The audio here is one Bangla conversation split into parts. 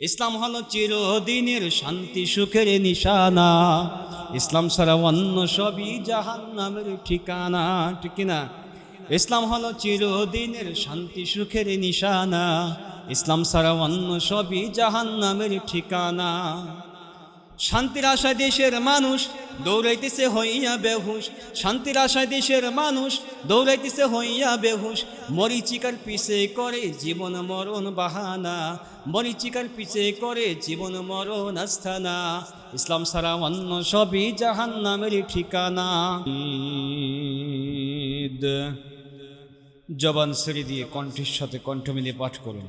ইসলাম হলো চিরদিনের শান্তি সুখের নিশানা। ইসলাম ছাড়া অন্য সবই জাহান্নামের ঠিকানা, ঠিক কিনা? ইসলাম হলো চিরদিনের শান্তি সুখের নিশানা। ইসলাম ছাড়া অন্য সবই জাহান্নামের ঠিকানা। শান্তির আশায় দেশের মানুষ দৌড়াইতেছে হইয়া বেহুশ। শান্তির আশায় দেশের মানুষ দৌড়াইতেছে হইয়া বেহুশ। মরিচিকার পিছে করে জীবন মরণ বাহানা। মরিচিকার পিছে করে জীবন মরণ আস্থানা। ইসলাম ছাড়া অন্য সবই জাহান্নামের ঠিকানা। জবান ছেড়ে দিয়ে কণ্ঠের সাথে কণ্ঠ মিলিয়ে পাঠ করুন।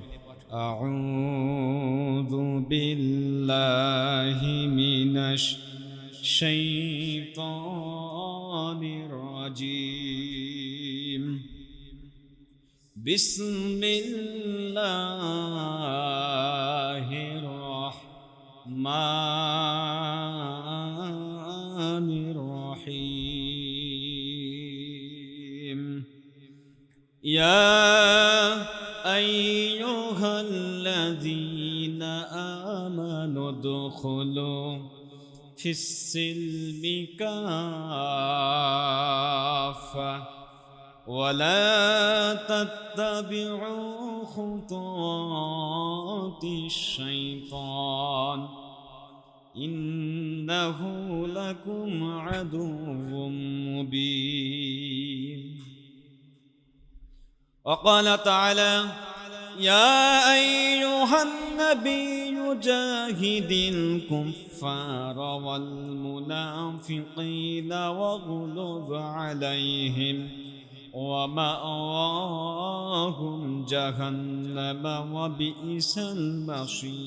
আউযু বিল্লাহি মিনাশ শাইতানির রাজিম। বিসমিল্লাহির রহমানির রহিম। ইয়া أيها الذين آمنوا ادخلوا في السلم كافة ولا تتبعوا خطوات الشيطان إنه لكم عدو مبين. وقال تعالى يا أيها النبي جاهد الكفار والمنافقين واغلظ عليهم ومأواهم جهنم وبئس المصير.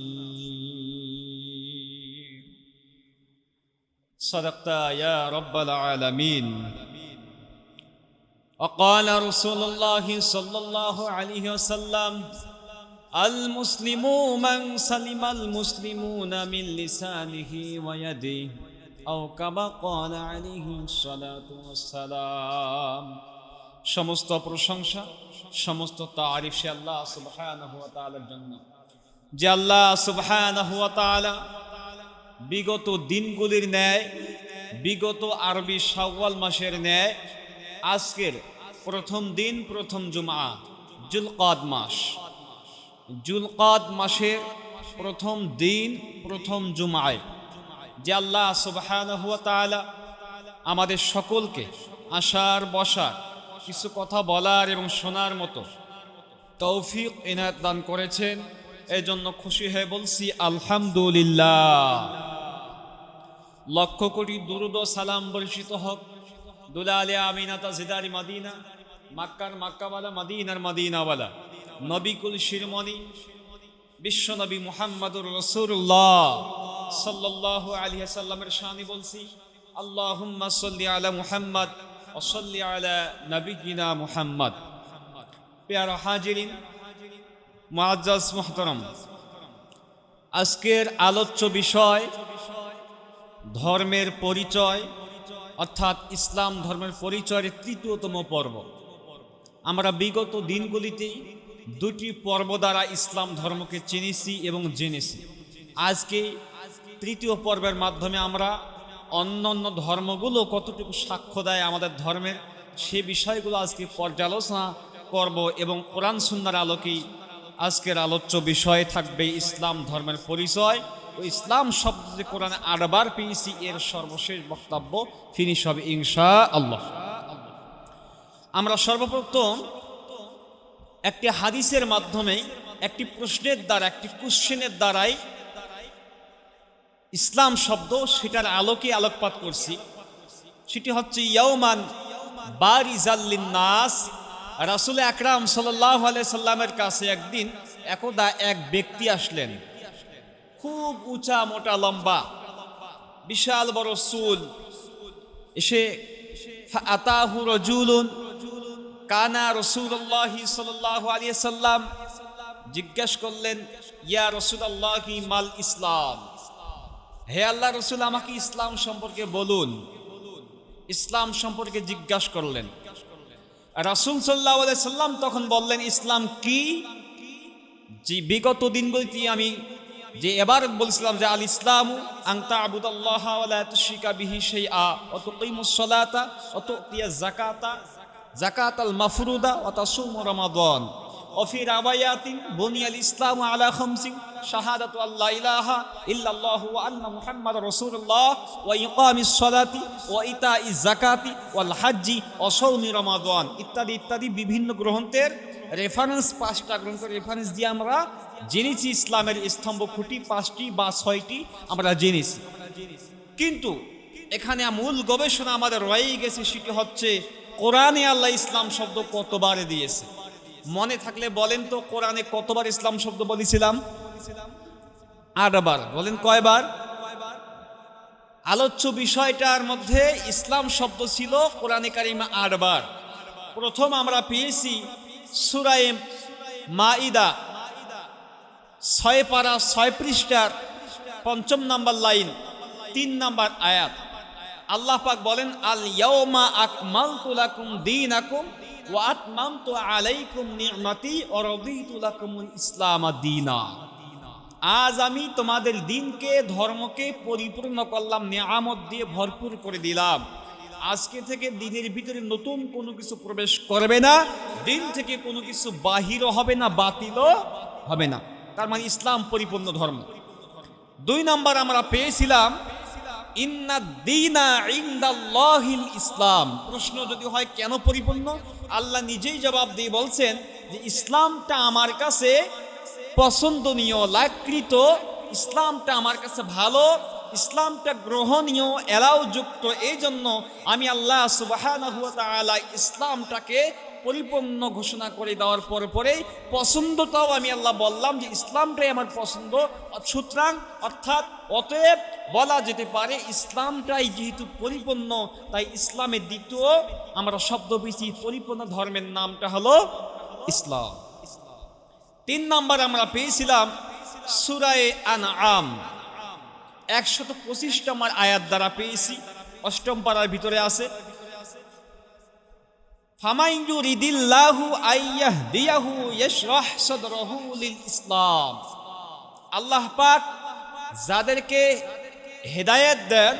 صدقت يا رب العالمين. وقال رسول الله صلى الله عليه وسلم المسلم من سلم المسلمون من لسانه ويده أو كما قال عليه الصلاة والسلام. সমস্ত প্রশংসা সমস্ত তারিফ সে আল্লাহ সুবহানাহু ওয়া তাআলার জন্য, যে আল্লাহ সুবহানাহু ওয়া তাআলা বিগত দিনগুলির ন্যায়, বিগত আরবি শাওয়াল মাসের ন্যায় আজকের প্রথম দিন, প্রথম জুমআ, জুলকাদ মাস, জুলকাদ মাসের প্রথম দিন, প্রথম জুমআয় যে আল্লাহ সুবহানাহু ওয়া তাআলা আমাদের সকলকে আসার বসার, কিছু কথা বলার এবং শোনার মতো তৌফিক ইনায়াত দান করেছেন, এই জন্য খুশি হয়ে বলছি আলহামদুলিল্লাহ। লক্ষ কোটি দুরূদ ও সালাম বর্ষিত হোক দুলালে আমিনাতা জিদারি মদিনা, মক্কার মক্কাওয়ালা, মদিনার মদিনাওয়ালা, নবিকুল শিরোমণি বিশ্ব নবী মুহাম্মদুর রাসূলুল্লাহ সাল্লাল্লাহু আলাইহি ওয়াসাল্লামের শানে বলছি আল্লাহুম্মা সাল্লি আলা মুহাম্মদ ওয়া সাল্লি আলা নবিয়িনা মুহাম্মদ। প্রিয় হাজিরিন, মুআজ্জাজ মুহতারাম, আজকের আলোচ্য বিষয় ধর্মের পরিচয়, অর্থাৎ ইসলাম ধর্মের পরিচয়ের তৃতীয়তম পর্ব। আমরা বিগত দিনগুলিতেই দুটি পর্ব দ্বারা ইসলাম ধর্মকে চিনেছি এবং জেনেছি। আজকে তৃতীয় পর্বের মাধ্যমে আমরা অন্যান্য ধর্মগুলো কতটুকু সাক্ষ্য দেয় আমাদের ধর্মের, সে বিষয়গুলো আজকে পর্যালোচনা করব এবং কোরআন সুন্নাহর আলোকেই আজকের আলোচ্য বিষয় থাকবে ইসলাম ধর্মের পরিচয় ও ইসলাম শব্দ যে কোরআনে 8 বার পেয়েছি, এর সর্বশেষ বক্তব্য ফিনিশ হবে ইনশাআল্লাহ। আমরা সর্বপ্রথম একটি হাদিসের মাধ্যমে, একটি প্রশ্নের দ্বারা, একটি কোশ্চেনের দ্বারাই ইসলাম শব্দ সেটার আলোকে আলোকপাত করছি। সেটি হচ্ছে ইয়াউমান বারিজাল লিন্নাস। রাসূল আকরাম সাল্লাল্লাহু আলাইহি সাল্লামের কাছে একদিন একদা এক ব্যক্তি আসলেন, খুব উঁচা মোটা লম্বা, বিশাল বড় চুল। এসে আতাহু রাজুলুন কানা রাসূলুল্লাহ সাল্লাল্লাহু আলাইহি সাল্লাম, জিজ্ঞেস করলেন ইয়া রাসূলুল্লাহ মাল ইসলাম, হে আল্লাহর রাসূল আমাকে ইসলাম সম্পর্কে বলুন। ইসলাম সম্পর্কে জিজ্ঞাসা করলেন। রাসূল সাল্লাল্লাহু আলাইহি সাল্লাম তখন বললেন ইসলাম কি? যে বিগত দিনগুলিতে আমি যে এবার বলছিলাম যে আল ইসলামু আন তা'বুদাল্লাহ ওয়া লা তুশরিকা বিহি শাইআ ওয়া তুকিমুস সালাতা ওয়া তু'তিয়াজ যাকাতা যাকাতাল মাফরুদা ওয়া তাসুমু রমাদান ওয়া ফি রাওয়ায়াতিন বুনিয়াল ইসলামু আলা খামসিন শাহাদাতু আল্লা ইলাহা ইল্লাল্লাহু ওয়া আন্না মুহাম্মাদুর রাসূলুল্লাহ ওয়া ইকামিস সালাতি ওয়া ইতাইজ যাকাতি ওয়াল হজ্জি ওয়া সাওমি রমাদান ইত্যাদি ইত্যাদি বিভিন্ন গ্রন্থের রেফারেন্স, 5টা গ্রন্থের রেফারেন্স দিয়ে আমরা জেনেছি ইসলামের স্তম্ভ খুঁটি 5টি বা 6টি আমরা জেনেছি। কিন্তু এখানে মূল গবেষণা আমাদের রয়ে গেছে, সেটি হচ্ছে কোরআনে আল্লাহ ইসলাম শব্দ কতবার দিয়েছে। মনে থাকলে বলেন তো, কোরআনে কতবার ইসলাম শব্দ বলেছিলাম? 8 বার। বলেন কয়বার? আলোচ্য বিষয়টার মধ্যে ইসলাম শব্দ ছিল কোরআনে কারিমে 8 বার। প্রথম আমরা পেয়েছি সূরা মাইদা 6 পারা 6 পৃষ্ঠার 5 নম্বর লাইন 3 নম্বর আয়াত। আল্লাহ পাক বলেন, আল ইয়াউমা আকমালতু লাকুম দীনাকুম ওয়া আতমামতু আলাইকুম নি'মাতি ওয়া রাদিতু লাকুমুল ইসলাম দীনা। আজ আমি তোমাদের দিনকে, ধর্মকে পরিপূর্ণ করলাম, নিয়ামত দিয়ে ভরপুর করে দিলাম। আজকে থেকে দিনের ভিতরে নতুন কোনো কিছু প্রবেশ করবে না, দিন থেকে কোনো কিছু বাহিরও হবে না, বাতিলও হবে না। তার মানে ইসলাম পরিপূর্ণ ধর্ম। 2 নম্বর আমরা পেয়েছিলাম ইন্নাদ দীনা ইনদাল্লাহিল ইসলাম। প্রশ্ন যদি হয় কেন পরিপূর্ণ, আল্লাহ নিজেই জবাব দিয়ে বলছেন যে ইসলামটা আমার কাছে পছন্দনীয়, লাকৃত, ইসলামটা আমার কাছে ভালো, ইসলামটা গ্রহণীয়, এলাওযুক্ত। এই জন্য আমি আল্লাহ সুবহানাহু ওয়া তাআলা ইসলামটাকে পরিপূর্ণ ঘোষণা করে দেওয়ার পরেই পছন্দটাও আমি আল্লাহ বললাম যে ইসলামটাই আমার পছন্দ। সুতরাং অর্থাৎ অতএব বলা যেতে পারে ইসলামটাই যেহেতু পরিপূর্ণ, তাই ইসলামের দ্বিতীয় আমরা শব্দ পেয়েছি পরিপূর্ণ ধর্মের নামটা হলো ইসলাম। 3 নম্বর আমরা পেয়েছিলাম সূরা আনআম 125 নম্বর আয়াত দ্বারা পেয়েছি, 8ম পারার ভিতরে আছে, ফামান ইউরিদিল্লাহু আইয়াহদিয়াহু ইয়াশরাহ সাদরাহু লিল ইসলাম। আল্লাহ পাক যাদেরকে হেদায়েত দেন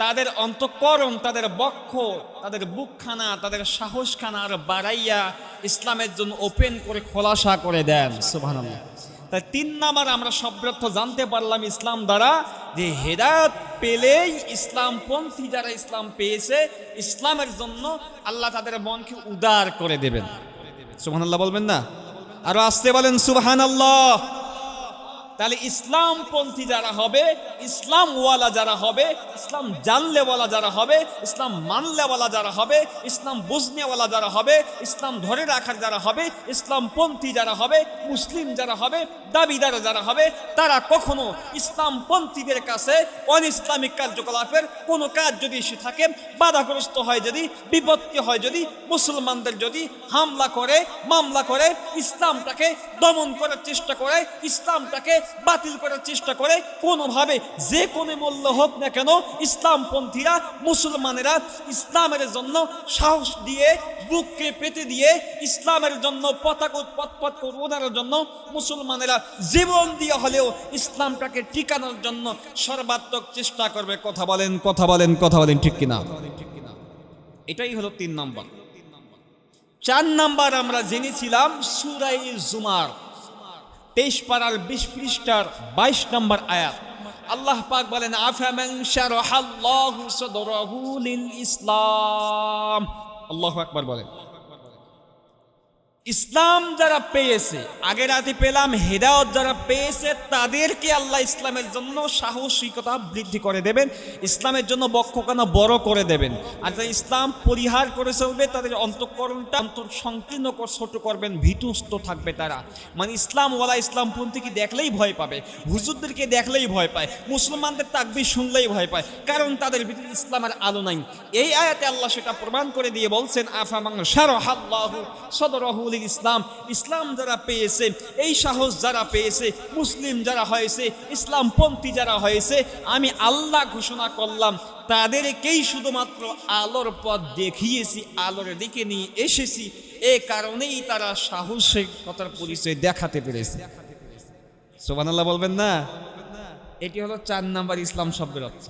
তাদের অন্তঃকরণ, তাদের বক্ষ, তাদের বুকখানা, তাদের সাহসখানা আর বাড়াইয়া ইসলামের জন্য ওপেন করে খোলাসা করে দেন। সুবহানাল্লাহ। তাই 3 নাম্বার আমরা শব্দার্থ জানতে পারলাম ইসলাম দ্বারা যে হেদায়েত পেলেই ইসলামপন্থী যারা ইসলাম পেয়েছে, ইসলামের জন্য আল্লাহ তাদের মনকে উদার করে দেবেন। সুবহানাল্লাহ বলবেন না? আরো আসতে বলেন সুবহানাল্লাহ। তাহলে ইসলামপন্থী যারা হবে, ইসলামওয়ালা যারা হবে, ইসলাম জানলেওয়ালা যারা হবে, ইসলাম মানলেওয়ালা যারা হবে, ইসলাম বুঝনেওয়ালা যারা হবে, ইসলাম ধরে রাখার যারা হবে, ইসলামপন্থী যারা হবে, মুসলিম যারা হবে, দাবিদার যারা হবে, তারা কখনো ইসলামপন্থীদের কাছে অনইসলামিক কার্যকলাপের কোনো কাজ যদি এসে থাকে, বাধাগ্রস্ত হয় যদি, বিপত্তি হয় যদি, মুসলমানদের যদি হামলা করে, মামলা করে, ইসলামটাকে দমন করার চেষ্টা করে, ইসলামটাকে বাতিল করার চেষ্টা করে, কোনোভাবে যে কোনো মূল্য হোক না কেন, ইসলামপন্থীরা, মুসলমানেরা ইসলামের জন্য সাহস দিয়ে, বুককে পেতে দিয়ে, ইসলামের জন্য পতাকা উৎপাত করবার জন্য মুসলমানেরা জীবন দিয়ে হলেও ইসলামটাকে টিকানোর জন্য সর্বাত্মক চেষ্টা করবে। কথা বলেন, কথা বলেন, কথা বলেন, ঠিক কিনা? এটাই হলো 3 নম্বর। 4 নম্বর আমরা জেনেছিলাম সূরা জুমার 23 পারার 20 পৃষ্ঠার 22 নম্বর আয়াত। আল্লাহ পাক বলেন, আফামান শারাহাল্লাহু সাদরাহু লিল ইসলাম। আল্লাহু আকবার বলেন। ইসলাম যারা পেয়েছে, আগের রাতে পেলাম হেদায়েত যারা পেয়েছে, তাদেরকে আল্লাহ ইসলামের জন্য সাহসিকতা বৃদ্ধি করে দেবেন, ইসলামের জন্য বক্ষখানা বড় করে দেবেন। আর যারা ইসলাম পরিহার করে চলবে তাদের অন্তঃকরণটা অন্তর সংকীর্ণ ছোট করবেন, ভীতুস্ত থাকবে তারা। মানে ইসলামওয়ালা ইসলামপন্থীকে দেখলেই ভয় পাবে, হুজুরদেরকে দেখলেই ভয় পায়, মুসলমানদের তাকবীর শুনলেই ভয় পায়, কারণ তাদের ভিতরে ইসলামের আলো নাই। এই আয়াতে আল্লাহ সেটা প্রমাণ করে দিয়ে বলছেন, আফামান শারাহাল্লাহু সাদরাহু লিল ইসলাম। ইসলাম যারা পেয়েছে, এই সাহস যারা পেয়েছে, মুসলিম যারা হয়েছে, ইসলামপন্থী যারা হয়েছে, আমি আল্লাহ ঘোষণা করলাম তাদেরকেই শুধুমাত্র আলোর পথ দেখিয়েছি, আলোর দিকে নিয়ে এসেছি। এই কারণেই তারা সাহসিকতার পরিচয় দেখাতে পেরেছে। সুবহানাল্লাহ বলবেন না? এটি হলো 4 নাম্বার ইসলাম শব্দের অর্থ।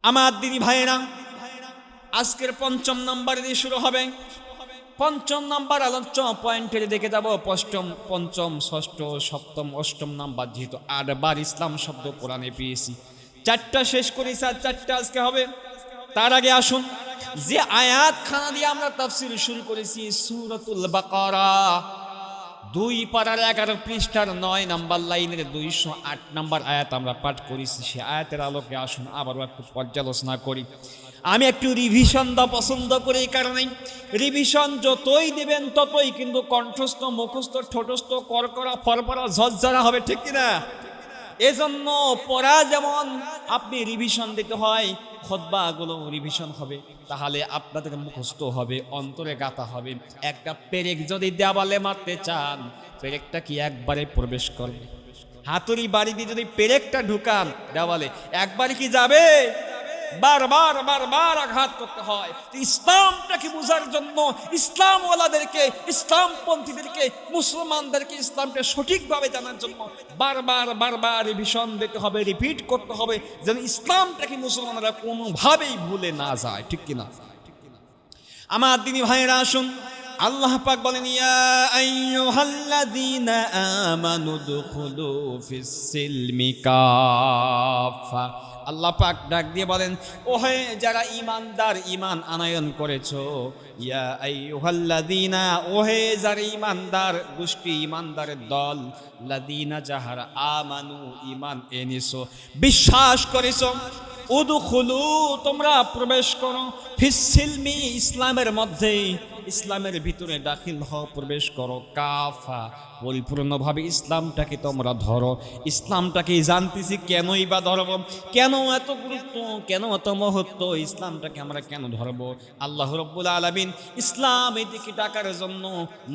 আমার দিনী ভাইয়েরা, আজকের 5ম নাম্বার দিয়ে শুরু হবে। 5ম নাম্বার আলোচ্য পয়েন্টের দিকে যাব। 5ম, 5ম, 6ষ্ঠ, 7ম, 8ম নাম্বার, যেহেতু 8 বার ইসলাম শব্দ কোরআনে পেয়েছি, 4টা শেষ করেছি আর 4টা আজকে হবে। তার আগে আসুন, যে আয়াত খানা দিয়ে আমরা তাফসীর শুরু করেছি, সূরাতুল বাকারা 2 পারার 11 পৃষ্ঠার 9 নাম্বার লাইনের 208 নাম্বার আয়াত আমরা পাঠ করেছি। সে আয়াতের আলোকে আসুন আবারও একটু পর্যালোচনা করি। আমি একটু রিভিশন দা পছন্দ করি, এই কারণে রিভিশন যতই দেবেন ততই কিন্তু কণ্ঠস্থ, মুখস্থ, ঠোঁটস্থ, করকরা, ফরফরা, ঝরঝরা হবে, ঠিক কিনা? এজন্য পড়া যেমন আপনি রিভিশন দিতে হয়, খুতবাগুলো রিভিশন হবে, তাহলে আপনাদের মুখস্থ হবে, অন্তরে গাঁথা হবে। একটা পেরেক যদি দেওয়ালে মারতে চান, পেরেকটা কি একবারে প্রবেশ করবে? হাতুড়ি বাড়ি দিয়ে যদি পেরেকটা ঢুকান দেওয়ালে, একবারে কি যাবে? বারবার বারবার আঘাত করতে হয়। ইসলামটাকে বোঝার জন্য ইসলামওয়ালাদেরকে, ইসলামপন্থীদেরকে, মুসলমানদেরকে ইসলামকে সঠিকভাবে জানার জন্য বারবার বারবার রিভিশন দিতে হবে, রিপিট করতে হবে, যেন ইসলামটাকে মুসলমানরা কোনোভাবেই ভুলে না যায়, ঠিক কিনা? আমার দিনী ভাইয়েরা আসুন, আল্লাহ পাক বলেন, ইয়া আইয়ুহাল্লাযীনা আমানু দুখুলু ফিস সিলমি কাফা। আল্লাহ পাক ডাক দিয়ে বলেন, ওহে যারা ঈমানদার, ঈমান আনয়ন করেছো, ইয়া আইয়ুহাল্লাযীনা, ওহে যারা ঈমানদার গোষ্ঠী, ঈমানদারের দল, লাযীনা যাহারা আমানু, ঈমান এনেছো, বিশ্বাস করেছো, উদখুলু, তোমরা প্রবেশ করো, ফিস সিলমি, ইসলামের মধ্যে, ইসলামের ভিতরে দাখিল হও, প্রবেশ করো, কাফা, পরিপূর্ণভাবে ইসলামটাকে তোমরা ধরো। ইসলামটাকে জানতেছি, কেনই বা ধরব? কেন এত গুরুত্ব, কেন এত মহত্ব? ইসলামটাকে আমরা কেন ধরব? আল্লাহ রাব্বুল আলামিন ইসলাম এদিকে ডাকার জন্য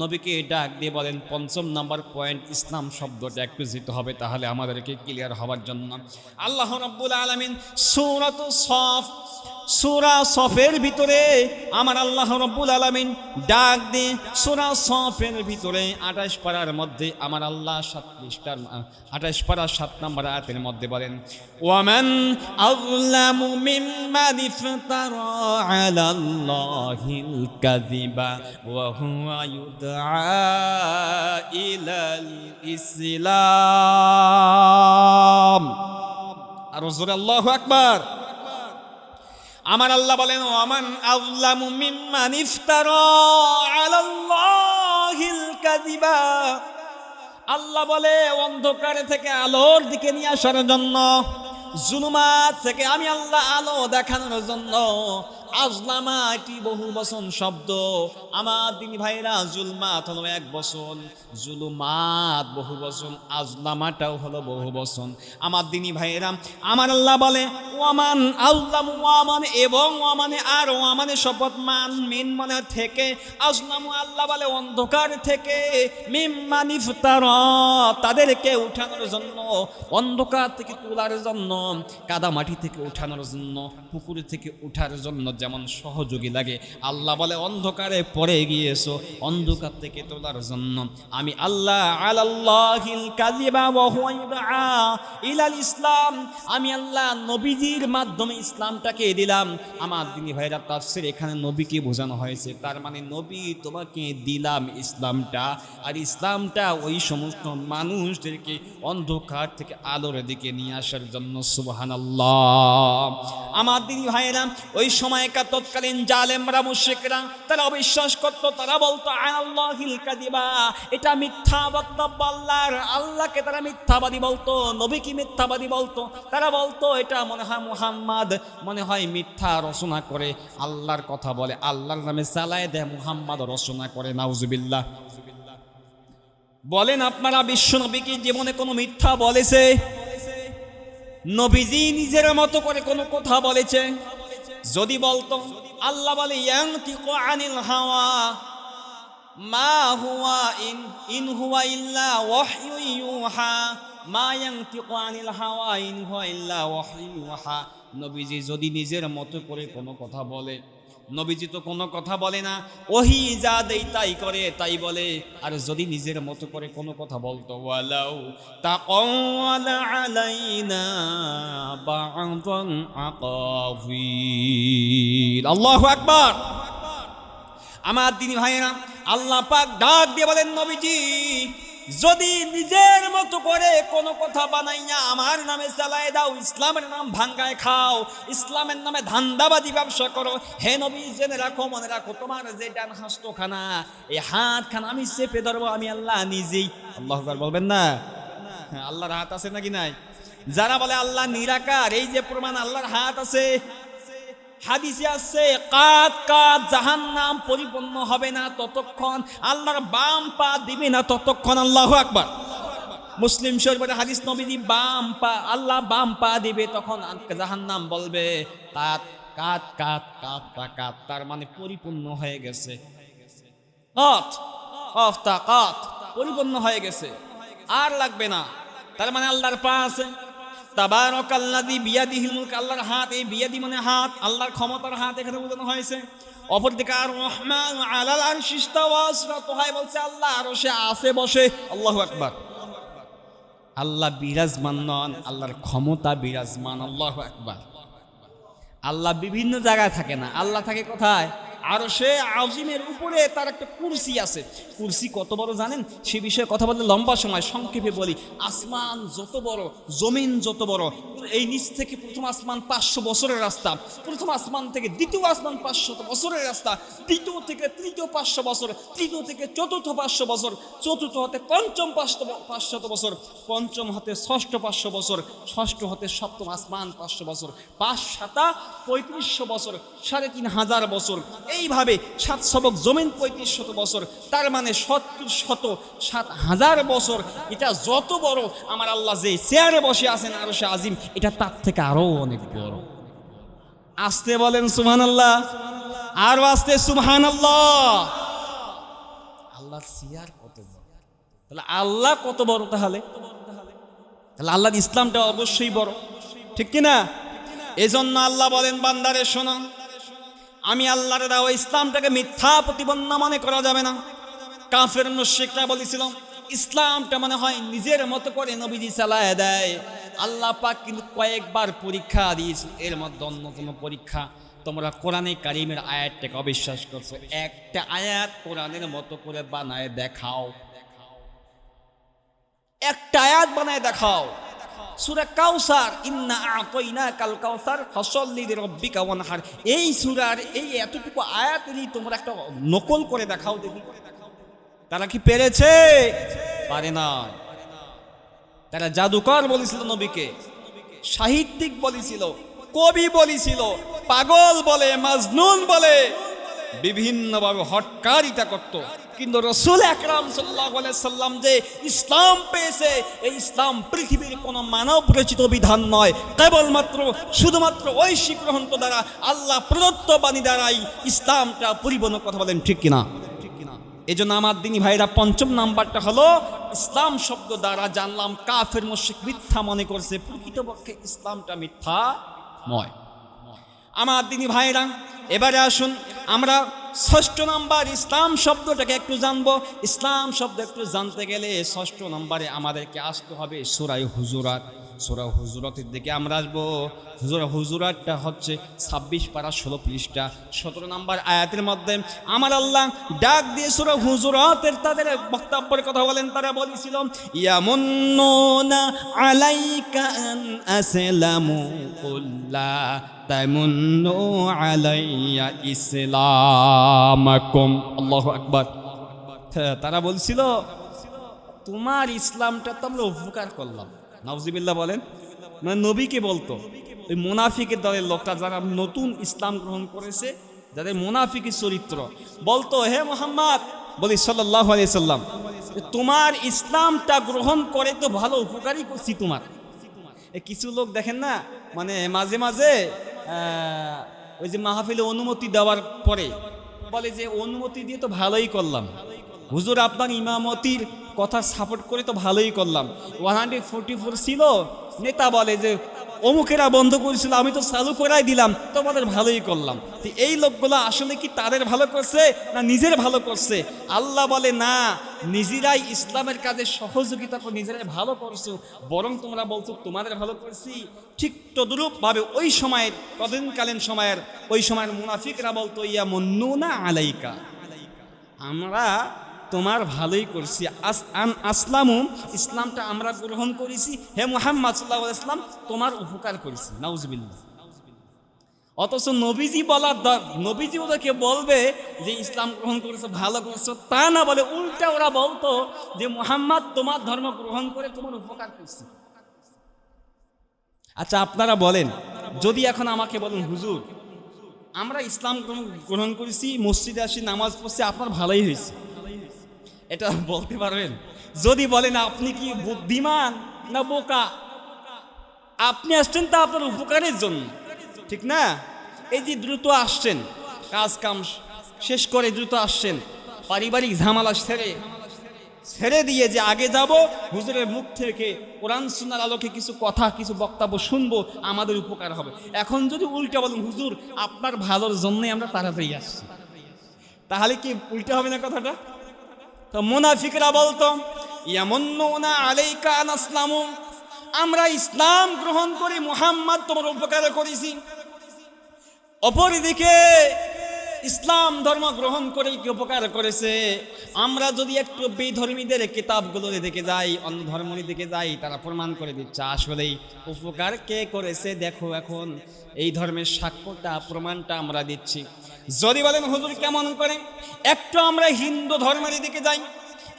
নবীকে ডাক দিয়ে বলেন, 5ম নাম্বার পয়েন্ট, ইসলাম শব্দটা একটু যেতে হবে, তাহলে আমাদেরকে ক্লিয়ার হওয়ার জন্য। আল্লাহ রাব্বুল আলামিন সূরাতুস সফ, সূরা সফের ভিতরে আমার আল্লাহ রাব্বুল আলামিন ডাক দিয়ে সূরা সফের ভিতরে 28 পারার মধ্যে আমার আল্লাহ 7 পৃষ্ঠার 28 পারা 7 নম্বর আয়াতের মধ্যে বলেন, ওয়ামান আযলামু মিম্মান ইফতারা আলাল্লাহিল কাযিবা ওয়া হুয়া ইউদআ ইলাল ইসলাম। আর জোরে আল্লাহু আকবার। আমার আল্লাহ বলেন, ওয়ামান আযলামু মিম্মান ইফতারা আলাল্লাহিল কাযিবা। আল্লাহ বলে, অন্ধকার থেকে আলোর দিকে নিয়ে আসার জন্য, জুলুমাত থেকে আমি আল্লাহ আলো দেখানোর জন্য, আজলামা এটি বহু বচন শব্দ। আমার দিনী ভাইরা, জুলমাত হলো এক বচন, জুলুমাত বহু বচন, আজলামাটাও হলো বহু বচন। আমার দিনী ভাইরা, আমার আল্লাহ বলে, ওয়ামান আজলামু, ওয়ামান এবং ওয়ামানে আর, ওয়ামানে শপথ, মান মিন মানে থেকে, আজলামু আল্লাহ বলে অন্ধকার থেকে, মিম্মান ইফতারা তাদেরকে উঠানোর জন্য, অন্ধকার থেকে তোলার জন্য, কাদা মাটি থেকে উঠানোর জন্য, পুকুর থেকে উঠার জন্য যেমন সহযোগী লাগে, আল্লাহ বলে অন্ধকারে পড়ে গিয়েছো, অন্ধকার থেকে তোলার জন্য আমি আল্লাহ আলাল্লাহিল কাযিবা ওয়া হুয়া ইউদআ ইলাল ইসলাম, আমি আল্লাহ নবীজির মাধ্যমে ইসলামটাকে দিলাম। আমার দিনী ভাইরা, তাফসীর এখানে নবীকে বোঝানো হয়েছে, তার মানে নবী তোমাকে দিলাম ইসলামটা, আর ইসলামটা ওই সমস্ত মানুষদেরকে অন্ধকার থেকে আলোর দিকে নিয়ে আসার জন্য। সুবহানাল্লাহ। আমার দিনী ভাইরা, ওই সময়কার তৎকালীন জালেমরা, মুশরিকরা, তারা অবিশ্বাস করত, তারা বলতো আল্লাহিল কাযিবা, এটা মিথ্যা বক্তব্য আল্লাহর, আল্লাহকে তারা মিথ্যাবাদী বলতো, নবীকে মিথ্যাবাদী বলতো, তারা বলতো এটা মনে হয় মুহাম্মদ মনে হয় মিথ্যা রচনা করে, আল্লাহর কথা বলে, আল্লাহর নামে চালায় দেয়, মুহাম্মদ রচনা করে। নাউজুবিল্লাহ। বলেন আপনারা, বিশ্ব নবীকে জীবনে কোনো মিথ্যা বলেছে? নবীজি নিজের মতো করে কোনো কথা বলেছে? যদি বলতো, আল্লাহ বলে, ইয়ানতিকু আনিল হাওয়া মা হুয়া ইন হুয়া ইল্লা ওয়াহয়ু ইউহা, মা ইয়ানতিকু আনিল হাওয়া ইন হুয়া ইল্লা ওয়াহয়ু ইউহা। নবীজি যদি নিজের মতো করে কোনো কথা বলে, নবীজি তো কোনো কথা বলে না, ওহি যা দেই তাই করে, তাই বলে। আর যদি নিজের মতো করে কোনো কথা বলতো, ওয়ালাউ তাকাওয়ালা আলাইনা বা'দান আকাফির। আল্লাহু আকবার। আমার দিনী ভাইয়েরা, আল্লাহ পাক ডাক দিয়ে বলেন, নবীজি যদি নিজের মতো করে কোনো কথা বানাইয়া আমার নামে চালায় দাও, ইসলামের নাম ভাঙ্গায় খাও, ইসলামের নামে ধান্দাবাজি ব্যবসা করো, হে নবী জেনে রাখো, মনে রাখো, তোমার যে ডান হাতখানা, এই হাতখানা আমি চেপে ধরবো, আমি আল্লাহ নিজেই। আল্লাহু আকবার বলবেন না? আল্লাহর হাত আছে নাকি নাই? যারা বলে আল্লাহ নিরাকার, এই যে প্রমাণ আল্লাহর হাত আছে। হাদিসে আছে, কাত কাত জাহান্নাম পরিপূর্ণ হবে না ততক্ষণ, আল্লাহর বাম পা দিবে না ততক্ষণ। আল্লাহু আকবার। মুসলিম শরীফের হাদিস, নবীজি বাম পা, আল্লাহ বাম পা দিবে তখন জাহান্নাম বলবে কাত কাত কাত কাত কাত, তার মানে পরিপূর্ণ হয়ে গেছে। কাত কাত কাত পরিপূর্ণ হয়ে গেছে, আর লাগবে না। তার মানে আল্লাহর পা আছে। তাবারাকাল্লাযী বিয়াদিহিল মুলক, আল্লাহর হাত, এই বিয়াদি মানে হাত, আল্লাহর ক্ষমতার হাত এখানে বোঝানো হয়েছে। অপরদিকে আর রহমান আলাল আরশি ইস্তাওয়া, তোহাই বলছে আল্লাহ আরশে আছে বসে। আল্লাহু আকবার। আল্লাহ বিরাজমান নন, আল্লাহর ক্ষমতা বিরাজমান। আল্লাহু আকবার। আল্লাহ বিভিন্ন জায়গায় থাকে না, আল্লাহ থাকে কোথায়? আরশে আজিমের উপরে তার একটা কুরসি আছে। কুরসি কত বড় জানেন? সে বিষয়ে কথা বলতে লম্বা সময়, সংক্ষেপে বলি। আসমান যত বড়, জমিন যত বড়, এই নিচ থেকে প্রথম আসমান 500 বছরের রাস্তা, প্রথম আসমান থেকে দ্বিতীয় আসমান 500 বছরের রাস্তা, দ্বিতীয় থেকে তৃতীয় 500 বছর, তৃতীয় থেকে চতুর্থ 500 বছর, চতুর্থ হতে পঞ্চম 500 বছর, পঞ্চম হতে ষষ্ঠ 500 বছর, ষষ্ঠ হতে সপ্তম আসমান 500 বছর, 5 7 3500 বছর, 3500 বছর, এইভাবে 7 সবক জমিন 3500 বছর, তার মানে 70,000 বছর। এটা যত বড়, আমার আল্লাহ যে চেয়ারে বসে আছেন আরশে আজিম, এটা তার থেকে আরো অনেক বড়। আস্তে বলেন সুবহানাল্লাহ, আরো আস্তে সুবহানাল্লাহ। আল্লাহর চেয়ার কত বড়, তাহলে আল্লাহ কত বড়? তাহলে আল্লাহর ইসলামটা অবশ্যই বড়, ঠিক কিনা? এজন্য আল্লাহ বলেন, বান্দারে শোনো, আমি আল্লাহর দেওয়া ইসলামটাকে মিথ্যা প্রতিপন্ন মনে করা যাবে না। কাফের মুশরিকরা বলেছিল ইসলামটা মনে হয় নিজের মতো করে নবীজি চালায় দেয়। আল্লাহ পাক কিন্তু কয়েকবার পরীক্ষা দিয়েছে, এর মধ্যে অন্যতম পরীক্ষা, তোমরা কোরআনে কারিমের আয়াতটাকে অবিশ্বাস করছো, একটা আয়াত কোরআনের মতো করে বানায় দেখাও, একটা আয়াত বানায় দেখাও। সূরা কাউসার, ইন্না আ'তাইনাকাল কাউসার ফাসাল্লি লিরাব্বিকা ওয়ানহার, এই সূরার এই এতটুকু আয়াতেরই তোমরা একটা নকল করে দেখাও দেখি। তারা কি পেরেছে? পারে না। তারা জাদুকর বলেছিল নবীকে, সাহিত্যিক বলেছিল, কবি বলেছিল, পাগল বলে, মাজনুন বলে, বিভিন্নভাবে হটকারিতা করত। কিন্তু রাসূল আকরাম সাল্লাল্লাহু আলাইহি সাল্লাম যে ইসলাম পেয়েছে, এই ইসলাম পৃথিবীর কোন মানব রচিত বিধান নয়, কেবলমাত্র শুধুমাত্র ঐশী গ্রন্থ দ্বারা, আল্লাহ প্রদত্ত বাণী দ্বারাই ইসলামটা পরিপূর্ণ। কথা বলেন ঠিক কিনা? এই জন্য আমার দিনী ভাইরা, 5ম নাম্বারটা হলো, ইসলাম শব্দ দ্বারা জানলাম কাফের মুশরিক মিথ্যা মনে করছে, প্রকৃতপক্ষে ইসলামটা মিথ্যা নয়। আমার দিনী ভাইরা, এবারে আসুন আমরা 6ষ্ঠ নাম্বার ইসলাম শব্দটাকে একটু জানবো। ইসলাম শব্দ একটু জানতে গেলে 6ষ্ঠ নাম্বারে আমাদেরকে আসতে হবে সূরা হুজুরাত। সূরা হুজুরাতের দিকে আমরা আসবো। হুজুরাতটা হচ্ছে 26 পারা 16 পৃষ্ঠা 17 নাম্বার আয়াতের মধ্যে আমার আল্লাহ ডাক দিয়ে সূরা হুজুরাতের তাদের বক্তব্যের কথা বলেন। তারা বলেছিল, ইয়ামুন্নুনা আলাইকা আন আসলামু কুল্লা তামুন্নু আলাইয়া ইসলামাকুম। আল্লাহু আকবার। তারা বলছিল, তোমার ইসলামটা তো আমরা উপকার করলাম। নাউজুবিল্লাহ বলেন। মানে নবীকে বলতো, ওই মুনাফিকের দলের লোকটা, যারা নতুন ইসলাম গ্রহণ করেছে, যাদের মুনাফিকের চরিত্র, বলতো, হে মুহাম্মদ বলি সাল্লাল্লাহু আলাইহি সাল্লাম, তোমার ইসলামটা গ্রহণ করে তো ভালো উপকারই করছি তোমার। কিছু লোক দেখেন না, মানে মাঝে মাঝে ওই যে মাহফিলে অনুমতি দেওয়ার পরে বলে যে অনুমতি দিয়ে তো ভালোই করলাম, হুজুর আপনার ইমামতির কথা সাপোর্ট করে তো ভালোই করলাম। 144 ছিল, নেতা বলে যে অমুকেরা বন্ধ করেছিল, আমি তো চালু করাই দিলাম, তোমাদের ভালোই করলাম। তো এই লোকগুলো আসলে কি তাদের ভালো করছে না নিজের ভালো করছে? আল্লাহ বলে না, নিজেরাই ইসলামের কাজে সহযোগিতা করে নিজেরাই ভালো করছো, বরং তোমরা বলছো তোমাদের ভালো করছি। ঠিক তদ্রূপভাবে ওই সময়ের তদানীন্তকালীন সময়ের ওই সময়ের মুনাফিকরা বলতো ইয়া মুন্নুনা আলাইকা, আমরা তোমার ভালোই করছি, আসলামু, ইসলামটা আমরা গ্রহণ করেছি, হে মুহাম্মদ সাল্লাল্লাহু আলাইহি ওয়াসাল্লাম তোমার উপকার করেছি। নাউজুবিল্লাহ। অথচ নবীজি ওদেরকে বলবে যে ইসলাম গ্রহণ করেছো, ভালো করছো, তা না বলে উল্টা ওরা বলতো যে মুহাম্মদ তোমার ধর্ম গ্রহণ করে তোমার উপকার করছি। আচ্ছা আপনারা বলেন, যদি এখন আমাকে বলেন হুজুর আমরা ইসলাম গ্রহণ করেছি, মসজিদে আসি, নামাজ পড়ছি, আপনার ভালোই হয়েছে, এটা বলতে পারবেন? যদি বলেন আপনি কি বুদ্ধিমান না বোকা, আপনি আসছেন তা আপনার উপকারের জন্য, ঠিক না? এই যে দ্রুত আসছেন, কাজ কাম শেষ করে দ্রুত আসছেন, পারিবারিক ঝামেলা ছেড়ে দিয়ে যে আগে যাব হুজুরের মুখ থেকে কোরআন সুন্নাহর আলোকে কিছু কথা, কিছু বক্তব্য শুনবো, আমাদের উপকার হবে। এখন যদি উল্টা বলেন হুজুর আপনার ভালোর জন্যই আমরা তাড়াতাড়ি আসছি, তাহলে কি উল্টা হবে না কথাটা? তো মুনাফিকরা বলতো ইয়ামুন্নুনা আলাইকা আন আসলামু, আমরা ইসলাম গ্রহণ করি, মুহাম্মদ তোমার উপকার করেছি। অপরদিকে ইসলাম ধর্ম গ্রহণ করে কি উপকার করেছে? আমরা যদি একটু বিধর্মীদের কিতাবগুলো দেখে যাই, অন্য ধর্মের দিকে যাই, তারা প্রমাণ করে দিচ্ছে আসলেই উপকার কে করেছে। দেখো এখন এই ধর্মের সাক্ষ্যটা, প্রমাণটা আমরা দিচ্ছি। যদি বলেন হুজুর কেমন করে, একটু আমরা হিন্দু ধর্মের দিকে যাই,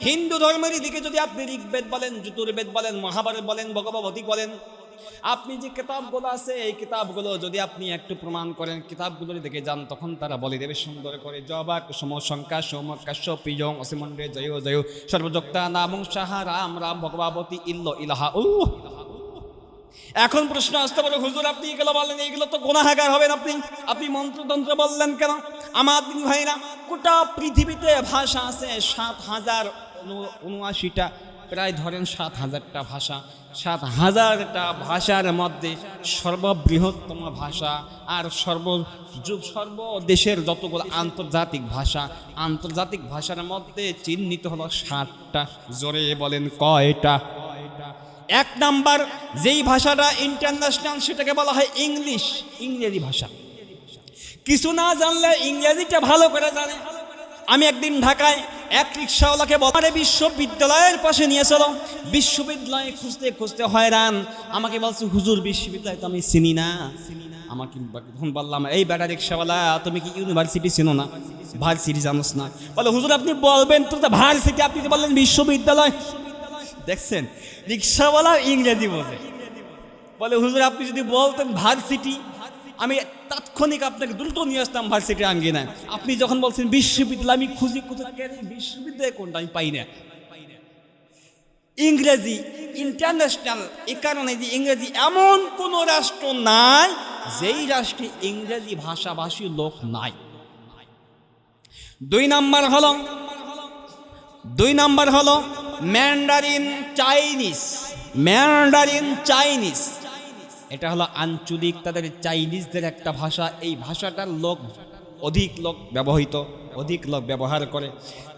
হিন্দু ধর্মের দিকে যদি আপনি ঋগ্বেদ বলেন, যজুর্বেদ বলেন, মহাভারত বলেন, ভগবতী বলেন, আপনি যে কিতাবগুলো আছে এই কিতাবগুলো যদি আপনি একটু প্রমাণ করেন, কিতাবগুলোর দিকে যান, তখন তারা বলে দেবে সুন্দর করে জবা কুসুম শঙ্কা সোম কাশ্য পিজং অসিমন্ডে জয় জয় সর্বযুক্তা নামং সাহা রাম রাম ভগবতী ইল্ল ইলাহা। এখন প্রশ্ন আসতে পারে হুজুর আপনি এগুলো বললেন, এইগুলো তো গুনাহগার হবেন, আপনি মন্ত্রতন্ত্র বললেন কেন? আমার ভাইরা, গোটা পৃথিবীতে ভাষা আছে 7079টা, প্রায় ধরেন 7000টা ভাষা। 7000টা ভাষার মধ্যে সর্ববৃহত্তম ভাষা আর সর্ব দেশের যতগুলো আন্তর্জাতিক ভাষার মধ্যে চিহ্নিত হলো 60টা। জোরে বলেন কয়টা? এক নাম্বার যেই ভাষাটা ইন্টারন্যাশনাল সেটাকে বলা হয় ইংরেজি ভাষা। কিছু না জানলে ইংরেজিটা ভালো করে জানে। আমি একদিন ঢাকায় এক রিক্সাওয়ালাকে বলে বিশ্ববিদ্যালয়ের পাশে নিয়ে চলো, বিশ্ববিদ্যালয়ে খুঁজতে খুঁজতে হয়রান, আমাকে বলছে হুজুর বিশ্ববিদ্যালয় তো আমি চিনি না। আমাকে তখন বললাম এই বেটা রিক্সাওয়ালা তুমি কি ইউনিভার্সিটি চিনো না, ভার্সিটি জানোস না? বলে হুজুর আপনি বলবেন তো ভার্সিটি, আপনি তো বললেন বিশ্ববিদ্যালয়। দেখছেন রিক্সাওয়ালা ইংরেজি বোঝে। বলে হুজুর আপনি যদি বলতেন ভার্সিটি, আমি তাৎক্ষণিক আপনাকে দ্রুত নিয়ে আসতাম ভার্সিটি আঙ্গিনায়। আপনি যখন বলছেন বিশ্ববিদ্যালয়, আমি খুঁজি কোথায় বিশ্ববিদ্যালয় কোনটা আমি পাই না। ইংরেজি ইন্টারন্যাশনাল, এ কারণে যে ইংরেজি এমন কোন রাষ্ট্র নাই যেই রাষ্ট্রে ইংরেজি ভাষাভাষী লোক নাই। দুই নাম্বার হলো ম্যান্ডারিন চাইনিজ। এটা হলো আঞ্চলিক তাদের চাইনিজদের একটা ভাষা। এই ভাষাটার অধিক লোক ব্যবহার করে।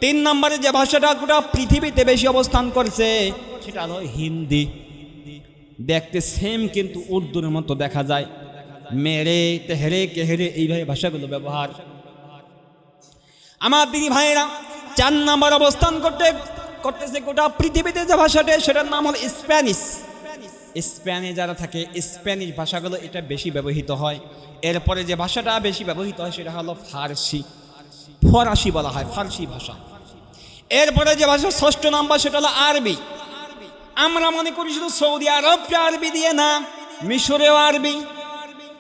3 নম্বরে যে ভাষাটা গোটা পৃথিবীতে বেশি অবস্থান করছে সেটা হলো হিন্দি। দেখতে সেম কিন্তু উর্দুর মতো দেখা যায়। মেরে তেহরে কেহরে এইভাবে ভাষাগুলো ব্যবহার। আমার দিদি ভাইয়েরা, 4 নম্বর অবস্থান করতেছে গোটা পৃথিবীতে যে ভাষাটা, সেটার নাম হলো স্প্যানে যারা থাকে স্প্যানিশ ভাষাগুলো এটা বেশি ব্যবহৃত হয়। এরপরে যে ভাষাটা বেশি ব্যবহৃত হয় সেটা হলো ফরাসি বলা হয়, ফার্সি ভাষা। এরপরে যে ভাষা 6 নম্বর সেটা হলো আরবি। আমরা মনে করি শুধু সৌদি আরবকে আরবি দিয়ে না, মিশরেও আরবি,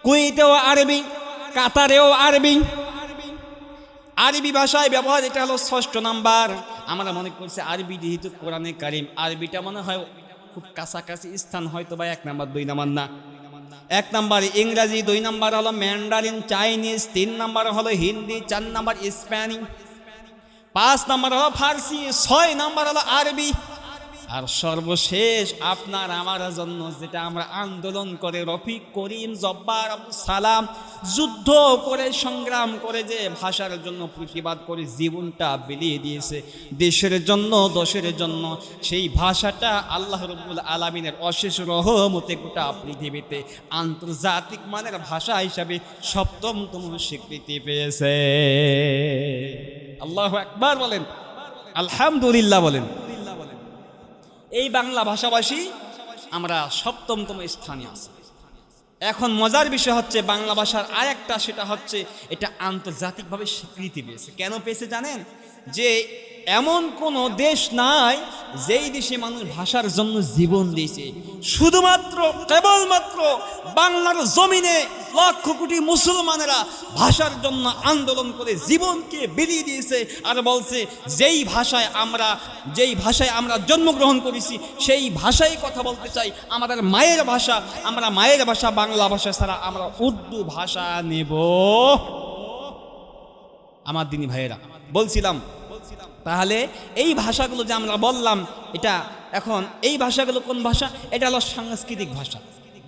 কুয়েতেও আরবি, কাতারেও আরবি ভাষায় ব্যবহার। এটা হলো 6 নম্বর। আমরা মনে করছি আরবি যেহেতু কোরআনে কারিম, আরবিটা মনে হয় খুব কাছাকাছি স্থান, হয়তো বা 1 নম্বর 2 নম্বর না। 1 নম্বর ইংরেজি, 2 নম্বর হলো ম্যান্ডারিন চাইনিজ, 3 নম্বর হলো হিন্দি, 4 নম্বর স্প্যানিশ, 5 নম্বর হলো ফার্সি, 6 নম্বর হলো আরবি। আর সর্বশেষ আপনার আমার জন্য যেটা আমরা আন্দোলন করে রফিক, করিম, জব্বার, আব্দুল সালাম যুদ্ধ করে সংগ্রাম করে যে ভাষার জন্য প্রতিবাদ করে জীবনটা বিলিয়ে দিয়েছে দেশের জন্য, দশের জন্য, সেই ভাষাটা আল্লাহ রাব্বুল আলামিনের অশেষ রহমতে গোটা পৃথিবীতে আন্তর্জাতিক মানের ভাষা হিসাবে ৭ম স্বীকৃতি পেয়েছে। আল্লাহু আকবার বলেন, আলহামদুলিল্লাহ বলেন। এই বাংলা ভাষাভাষী আমরা ৭ম স্থানে আছি। এখন মজার বিষয় হচ্ছে বাংলা ভাষার আরেকটা, সেটা হচ্ছে এটা আন্তর্জাতিকভাবে স্বীকৃতি পেয়েছে। কেন পেয়েছে জানেন? যে এমন কোনো দেশ নাই যেই দেশে মানুষ ভাষার জন্য জীবন দিয়েছে। শুধুমাত্র কেবলমাত্র বাংলার জমিনে লক্ষ কোটি মুসলমানেরা ভাষার জন্য আন্দোলন করে জীবনকে বিলিয়ে দিয়েছে। আর বলছে যেই ভাষায় আমরা জন্মগ্রহণ করেছি সেই ভাষায় কথা বলতে চাই, আমাদের মায়ের ভাষা, আমরা মায়ের ভাষা বাংলা ভাষা ছাড়া আমরা উর্দু ভাষা নেব। আমার দিনী ভাইয়েরা, বলছিলাম তাহলে এই ভাষাগুলো যে আমরা বললাম, এটা এখন এই ভাষাগুলো কোন ভাষা? এটা হলো সাংস্কৃতিক ভাষা।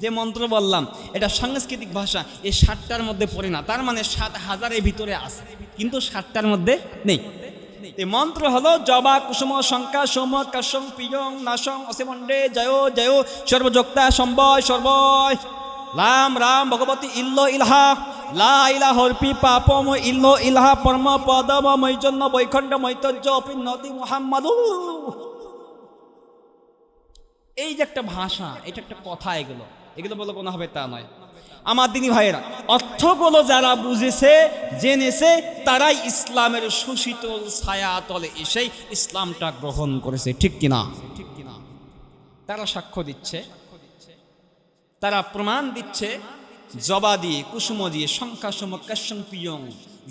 যে মন্ত্র বললাম এটা সাংস্কৃতিক ভাষা। এই ৭টার মধ্যে পড়ে না, তার মানে ৭,০০০-এর ভিতরে আছে, কিন্তু ৭টার মধ্যে নেই। এই মন্ত্র হলো জবা কুসুম শঙ্কা সোম কাশং পিয়ং নাশং অসিমন্ডে জয় জয় সর্বযোক্তা সম্বয় সর্বয় রাম রাম ভগবতী ইল্ল ইলহা লা ইলাহর পি পাপম ইল্ল ইলহা পরম পদম মৈজন্য বৈখণ্ড মৈতর্য অপিন্নতি মুহাম্মাদু। এই যে একটা ভাষা, এটা একটা কথা, এগুলো বলে কোনো হবে তা নয়। আমার দিনী ভাইয়েরা, অর্থগুলো যারা বুঝেছে জেনেছে তারাই ইসলামের সুশীতল ছায়া তলে এসেই ইসলামটা গ্রহণ করেছে, ঠিক কিনা? তারা সাক্ষ্য দিচ্ছে, তারা প্রমাণ দিচ্ছে জবা দিয়ে, কুসুম দিয়ে, শঙ্খাসম কাশ্যং পিয়ং,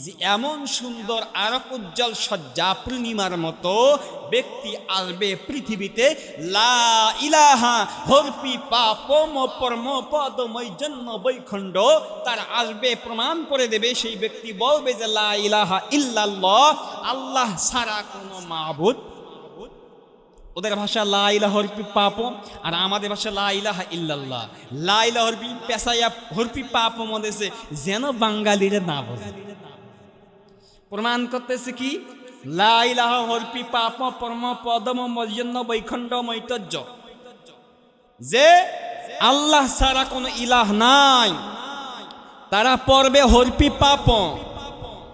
যে এমন সুন্দর আরক উজ্জ্বল সজ্জা পূর্ণিমার মতো ব্যক্তি আসবে পৃথিবীতে, লা ইলাহা হরপি পাপম পরম পদময় জন্য বৈখণ্ড, তার আসবে প্রমাণ করে দেবে, সেই ব্যক্তি বলবে যে লা ইলাহা ইল্লাল্লাহ, আল্লাহ ছাড়া কোনো মাবুদ। ওদের ভাষা লা ইলাহা হরপি পাপম, আর আমাদের ভাষা লা ইলাহা ইল্লাল্লাহ। লা ইলাহা হরপি পেশায়া হরপি পাপম দেশে যেন বাঙালিরা না বোঝে। প্রমাণ করতেছে কি? লা ইলাহা হরপি পাপ পরম পদম মজন্য বৈখণ্ড মৈতর্য, যে আল্লাহ ছাড়া কোনো ইলাহ নাই। তারা পড়বে হরপি পাপ,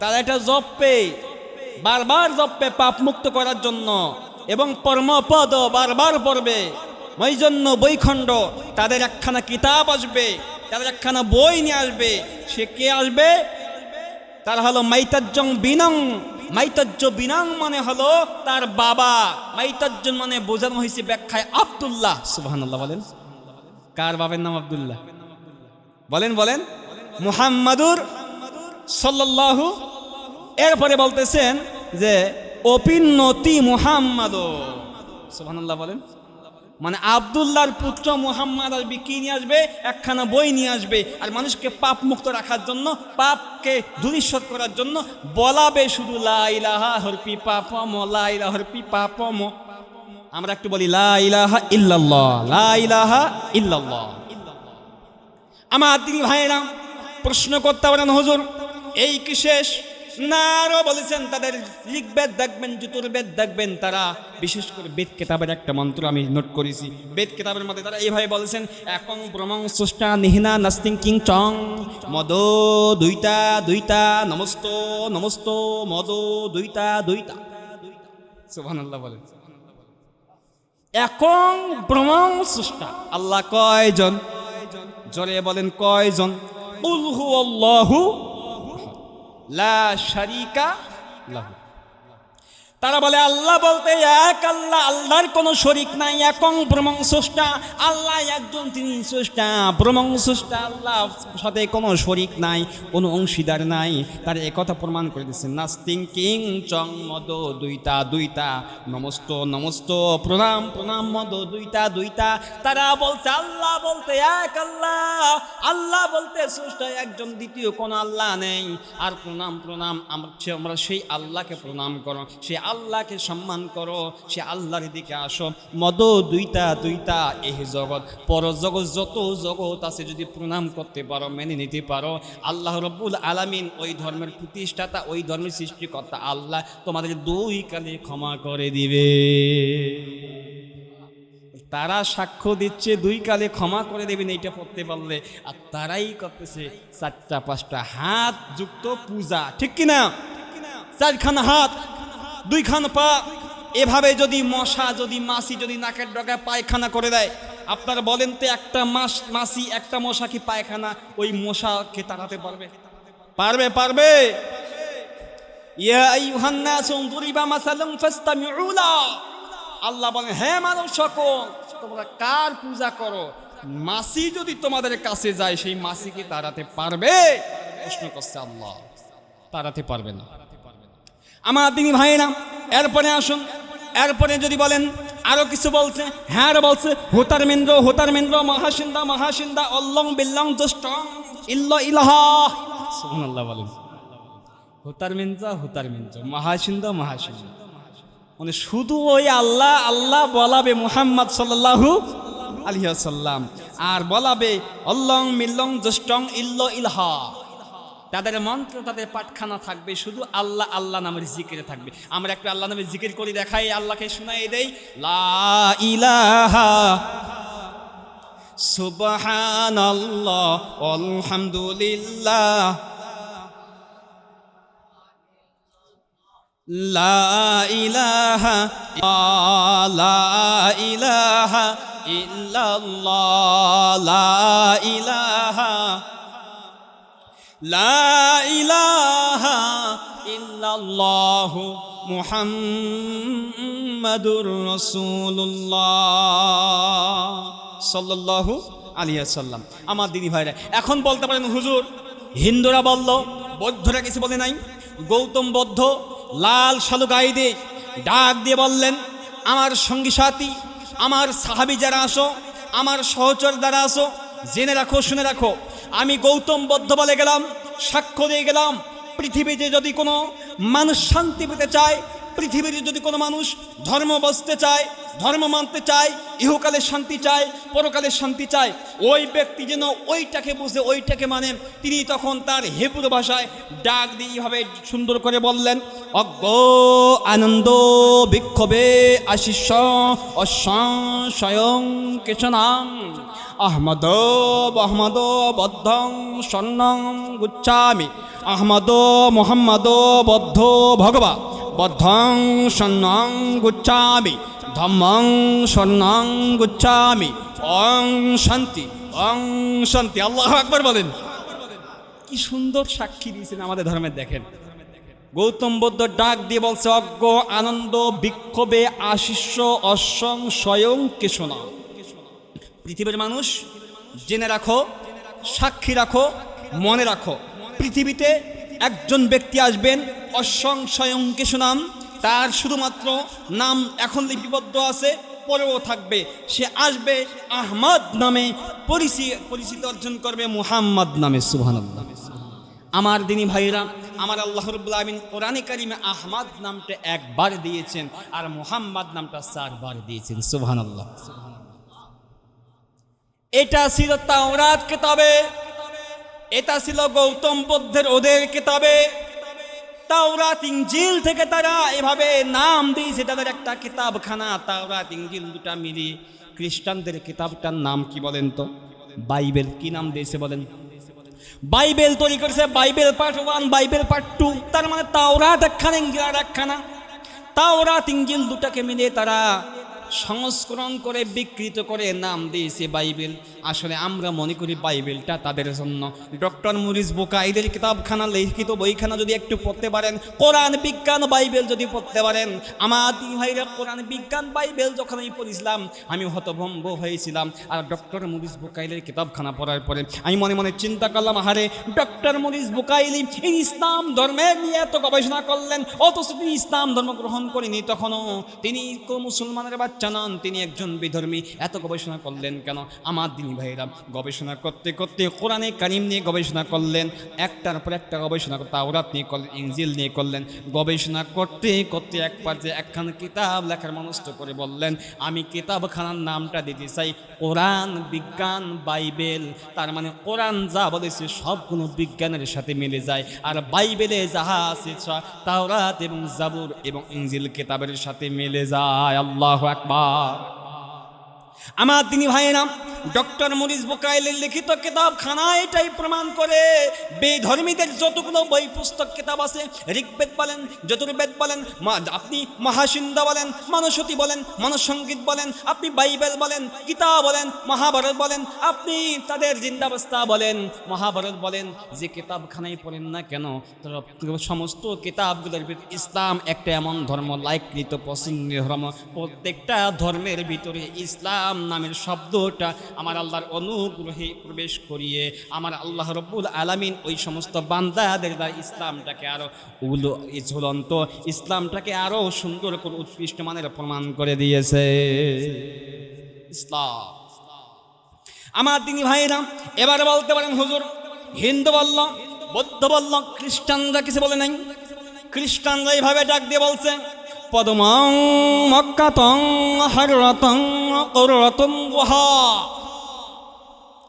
তারা এটা জপে, বারবার জপবে পাপ মুক্ত করার জন্য, এবং পরমপদ বারবার পড়বে, মৈজন্য বৈখণ্ড। তাদের একখানা কিতাব আসবে, তাদের একখানা বই নিয়ে আসবে। সে কে আসবে? তার হলো মাইতাজ্জং বিনং। মাইতাজ্জ বিনং মানে হলো তার বাবা। মাইতাজ্জ মানে বোঝানো হয়েছে ব্যাখ্যায় আব্দুল্লাহ। সুবহানাল্লাহ বলেন। কার বাবার নাম আব্দুল্লাহ? বলেন মুহাম্মাদুর সাল্লাল্লাহু। এরপরে বলতেছেন যে অপিন্নতি মুহাম্মাদ। সুবহানাল্লাহ বলেন। মানে আব্দুল্লাহর পুত্র মুহাম্মদ আসবে, কি নিয়ে আসবে? একখানা বই নিয়ে আসবে, আর মানুষকে পাপ মুক্ত রাখার জন্য, পাপকে দূরীশ্বর করার জন্য বলাবে শুধু লা ইলাহা হরপি পাপম, লা ইলাহা হরপি পাপম। আমরা একটু বলি লা ইলাহা ইল্লাল্লাহ, লা ইলাহা ইল্লাল্লাহ। আমার দিনী ভাইয়েরা, প্রশ্ন করতে পারেন হুজুর এই কি শেষ? না, আরো বলেছেন তাদের ঋগ্বেদ দেখবেন, যজুর্বেদ দেখবেন, তারা বিশেষ করে বেদ কেতাবের একটা মন্ত্র আমি নোট করেছি। বেদ কেতাবের মধ্যে তারা এইভাবে বলেছেন, একং ব্রহ্মং স্রষ্টা নিহিনা নাস্তিং কিং চং মদ দুইতা দুইতা নমস্ত নমস্ত মদ দুইতা দুইতা। সুবহানাল্লাহ বলেন। একং ব্রহ্মং স্রষ্টা, আল্লাহ কয়জন? জোরে বলেন কয়জন? কুল হুয়াল্লাহু লা শারিকা লাহু। তারা বলে আল্লাহ বলতে এক আল্লাহ, আল্লাহর কোনো শরীক নাই। একং ব্রহ্মং স্রষ্টা, আল্লাহ একজন, তিনি স্রষ্টা, ব্রহ্মং স্রষ্টা, আল্লাহ সাথে কোনো শরীক নাই, কোনো অংশীদার নাই। তার একথা প্রমাণ করে দিচ্ছেন। নাস্তিং কিং চং মদ দুইতা দুইতা নমস্ত নমস্ত প্রণাম প্রণাম মদ দুইতা দুইতা। তারা বলছে আল্লাহ বলতে এক আল্লাহ, আল্লাহ বলতে স্রষ্টা একজন, দ্বিতীয় কোনো আল্লাহ নেই। আর প্রণাম প্রণাম আমরা সেই আল্লাহকে প্রণাম করো, সেই আল্লাহকে সম্মান করো, সে আল্লাহর দিকে আসো। মদ দুইটা এহ জগৎ, পর জগৎ যত জগৎ আছে যদি প্রণাম করতে পারো, মেনে নিতে পারো, আল্লাহ রব্বুল আলামিন ওই ধর্মের প্রতিষ্ঠাতা, ওই ধর্মের সৃষ্টিকর্তা আল্লাহ তোমাদের দুই কালে ক্ষমা করে দিবে। তারা সাক্ষ্য দিচ্ছে দুই কালে ক্ষমা করে দেবেন এইটা পড়তে পারলে, আর তারাই করতেছে 4টা-5টা হাত যুক্ত পূজা, ঠিক কিনা? 4খানা হাত 2খানা পা, এভাবে যদি মশা, যদি মাছি, যদি নাকের ডগায় পায়খানা করে দেয়, আপনারা বলেন তো একটা মাছি, একটা মশা কি পায়খানা ওই মশাকে তাড়াতে পারবে? পারবে? ইয়া আইয়ুহান নাসু দুরিবা মাসালুন ফাসতামিউ লা, আল্লাহ বলেন হে মানব সকল, তোমরা কার পূজা করো? মাছি যদি তোমাদের কাছে যায়, সেই মাছি কি তাড়াতে পারবে? প্রশ্ন করছে আল্লাহ। তাড়াতে পারবে না। আমার দিনী ভাইরা, এরপরে আসুন, এরপরে যদি বলেন আরো কিছু বলছে, হ্যাঁ বলছে হোতারমেন্দ্র মহাসিন্দা অল্লং বিল্লং জষ্টং ইল্লাহা, সুবহানাল্লাহ বলেন। হোতারমেন্দ্র মহাসিন্দা, মানে শুধু ওই আল্লাহ বলাবে মুহাম্মদ সাল্লাল্লাহু আলাইহি ওয়াসাল্লাম, আর বলাবে অল্লং মিল্লং জষ্টং ইল্লাহা। তাদের মন্ত্র, তাদের পাঠখানা থাকবে শুধু আল্লাহ নামের জিকিরে থাকবে। আমরা একটু আল্লাহ নামের জিকির করে দেখাই, আল্লাহকে শোনাই দেই। লা ইলাহা সুবহানাল্লাহ আলহামদুলিল্লাহ লা ইলাহা ইল্লাল্লাহ লা ইলাহা ইল্লাল্লাহ মুহাম্মাদুর রাসূলুল্লাহ সাল্লাল্লাহু আলাইহি ওয়াসাল্লাম। আমার দিদি ভাইরা, এখন বলতে পারেন হুজুর হিন্দুরা বলল, বৌদ্ধরা কিছু বলে নাই। গৌতম বুদ্ধ লাল শালু গায়ে দিয়ে ডাক দিয়ে বললেন, আমার সঙ্গী সাথী, আমার সাহাবী যারা আসো, আমার সহচর যারা আসো, জেনে রাখো, শুনে রাখো, আমি গৌতম বুদ্ধ বলে গেলাম, সাক্ষ্য দিয়ে গেলাম, পৃথিবীতে যদি কোনো মানুষ শান্তি পেতে চায়, পৃথিবীতে যদি কোনো মানুষ ধর্ম বাঁচতে চায়, ধর্ম মানতে চায়, ইহকালে শান্তি চায়, পরকালে শান্তি চায়, ওই ব্যক্তি যেন ওইটাকে বুঝে, ওইটাকে মানে। তিনি তখন তার হিব্রু ভাষায় ডাক দিয়ে এইভাবে সুন্দর করে বললেন, অজ্ঞ আনন্দ বিক্ষোভে আশিস অসংশয়ং কেশনাম আহমদ বদ্ধং স্বর্ণং গুচ্ছামি আহমদ মোহাম্মদ বদ্ধ ভগবা বদ্ধং স্বর্ণং গুচ্ছামি ধম্মং স্বর্ণং গুচ্ছামি অং শান্তি আল্লাহু আকবার বলেন। কি সুন্দর সাক্ষী দিয়েছেন আমাদের ধর্মের। দেখেন গৌতম বুদ্ধ ডাক দিয়ে বলছে, অজ্ঞ আনন্দ বিক্ষোভে আশিষ্য অসংশয়ং কেশনা। পৃথিবীর মানুষ জেনে রাখো, সাক্ষী রাখো, মনে রাখো, পৃথিবীতে একজন ব্যক্তি আসবেন অসংশয়ং কেশনাম, তার শুধুমাত্র নাম এখন লিপিবদ্ধ আছে, পরেও থাকবে। সে আসবে আহমদ নামে, পরিচিতি অর্জন করবে মুহাম্মদ নামে। সুবহানাল্লাহ। আমার দিনী ভাইরা, আমার আল্লাহ রাব্বুল আলামিন কোরআনে কারিমে আহমদ নামটা একবার দিয়েছেন, আর মুহাম্মদ নামটা 4 বার দিয়েছেন। সুবহানাল্লাহ। এটা ছিল তাওরাত কিতাবে, এটা ছিল গৌতম বুদ্ধের ওদের কিতাবে। তাওরাত ইনজিল থেকে তারা এভাবে নাম দিয়েছে তাদের একটা কিতাবখানা। তাওরাত ইনজিল দুটা মিলি খ্রিস্টানদের কিতাবটার নাম কি বলেন তো? বাইবেল। কি নাম দিয়েছে বলেন? বাইবেল তৈরি করেছে বাইবেল পার্ট 1, বাইবেল পার্ট 2। তার মানে তাওরাত একখানা, ইনজিল আর একখানা। তাওরাত ইনজিল দুটাকে মিলিয়ে তারা সংস্করণ করে বিকৃত করে নাম দিয়েছে বাইবেল। আসলে আমরা মনে করি বাইবেলটা তাদের জন্য। ডক্টর মুরিস বুকাইলের কিতাবখানা, লিখিত বইখানা যদি একটু পড়তে পারেন, কোরআন বিজ্ঞান বাইবেল যদি পড়তে পারেন, আমার ভাইরা কোরআন বিজ্ঞান বাইবেল যখন আমি পড়েছিলাম আমি হতভম্ব হয়েছিলাম। আর ডক্টর মুরিস বুকাইলের কিতাবখানা পড়ার পরে আমি মনে মনে চিন্তা করলাম, আহারে ডক্টর মুরিস বুকাইলি ইসলাম ধর্মের নিয়ে এত গবেষণা করলেন, অথচ তিনি ইসলাম ধর্ম গ্রহণ করেনি, তখনও তিনি মুসলমানের বাচ্চা খ্রিস্টান হন, তিনি একজন বিধর্মী, এত গবেষণা করলেন কেন? আমার দিনী ভাইরা গবেষণা করতে করতে কোরআনে কারিম নিয়ে গবেষণা করলেন, একটার পর একটা গবেষণা করতে, তাওরাত নিয়ে করলেন, ইনজিল নিয়ে করলেন, গবেষণা করতে করতে এক পর্যায়ে একখানা কিতাব লেখার মনস্থ করে বললেন, আমি কিতাবখানার নামটা দিতে চাই কোরআন বিজ্ঞান বাইবেল। তার মানে কোরআন যা বলেছে সবগুলো বিজ্ঞানের সাথে মিলে যায়, আর বাইবেলে যাহা আছে তাওরাত এবং জাবুর এবং ইনজিল কিতাবের সাথে মিলে যায়। আল্লাহু আকবার। আমার দিনী ভাইয়েরা, ডক্টর মরিস বুকাইলের লিখিত কিতাবখানা এটাই প্রমাণ করে। বেধর্মীদের যতগুলো বই পুস্তক কিতাব আছে, ঋগ্বেদ বলেন, যজুর্বেদ বলেন, আপনি মহাসিন্দা বলেন, মানসতী বলেন, মানসঙ্গীত বলেন, আপনি বাইবেল বলেন, গীতা বলেন, মহাভারত বলেন, আপনি তাদের জিন্দাবস্থা বলেন, মহাভারত বলেন, যে কিতাবখানায় পড়েন না কেন, সমস্ত কিতাবগুলোর ভিতরে ইসলাম একটা এমন ধর্ম, লাইকৃত পছন্দনীয় ধর্ম, প্রত্যেকটা ধর্মের ভিতরে ইসলাম নামের শব্দটা আমার আল্লাহর অনুগ্রহে প্রবেশ করিয়ে আমার আল্লাহ রব্বুল আলামিন ওই সমস্ত বান্দাদের দ্বারা ইসলামটাকে আরো ঝুলন্ত, ইসলামটাকে আরো সুন্দর করে উৎকৃষ্ট মানের প্রমাণ করে দিয়েছে ইসলাম। আমার দিনী ভাইরা, এবার বলতে পারেন হুজুর হিন্দু বলল, বৌদ্ধ বলল, খ্রিস্টানরা কিছু বলে নাই। খ্রিস্টানরা এইভাবে ডাক দিয়ে বলছে, পদমং মক্কাতং হররতং কুররাতুম ওয়াহা।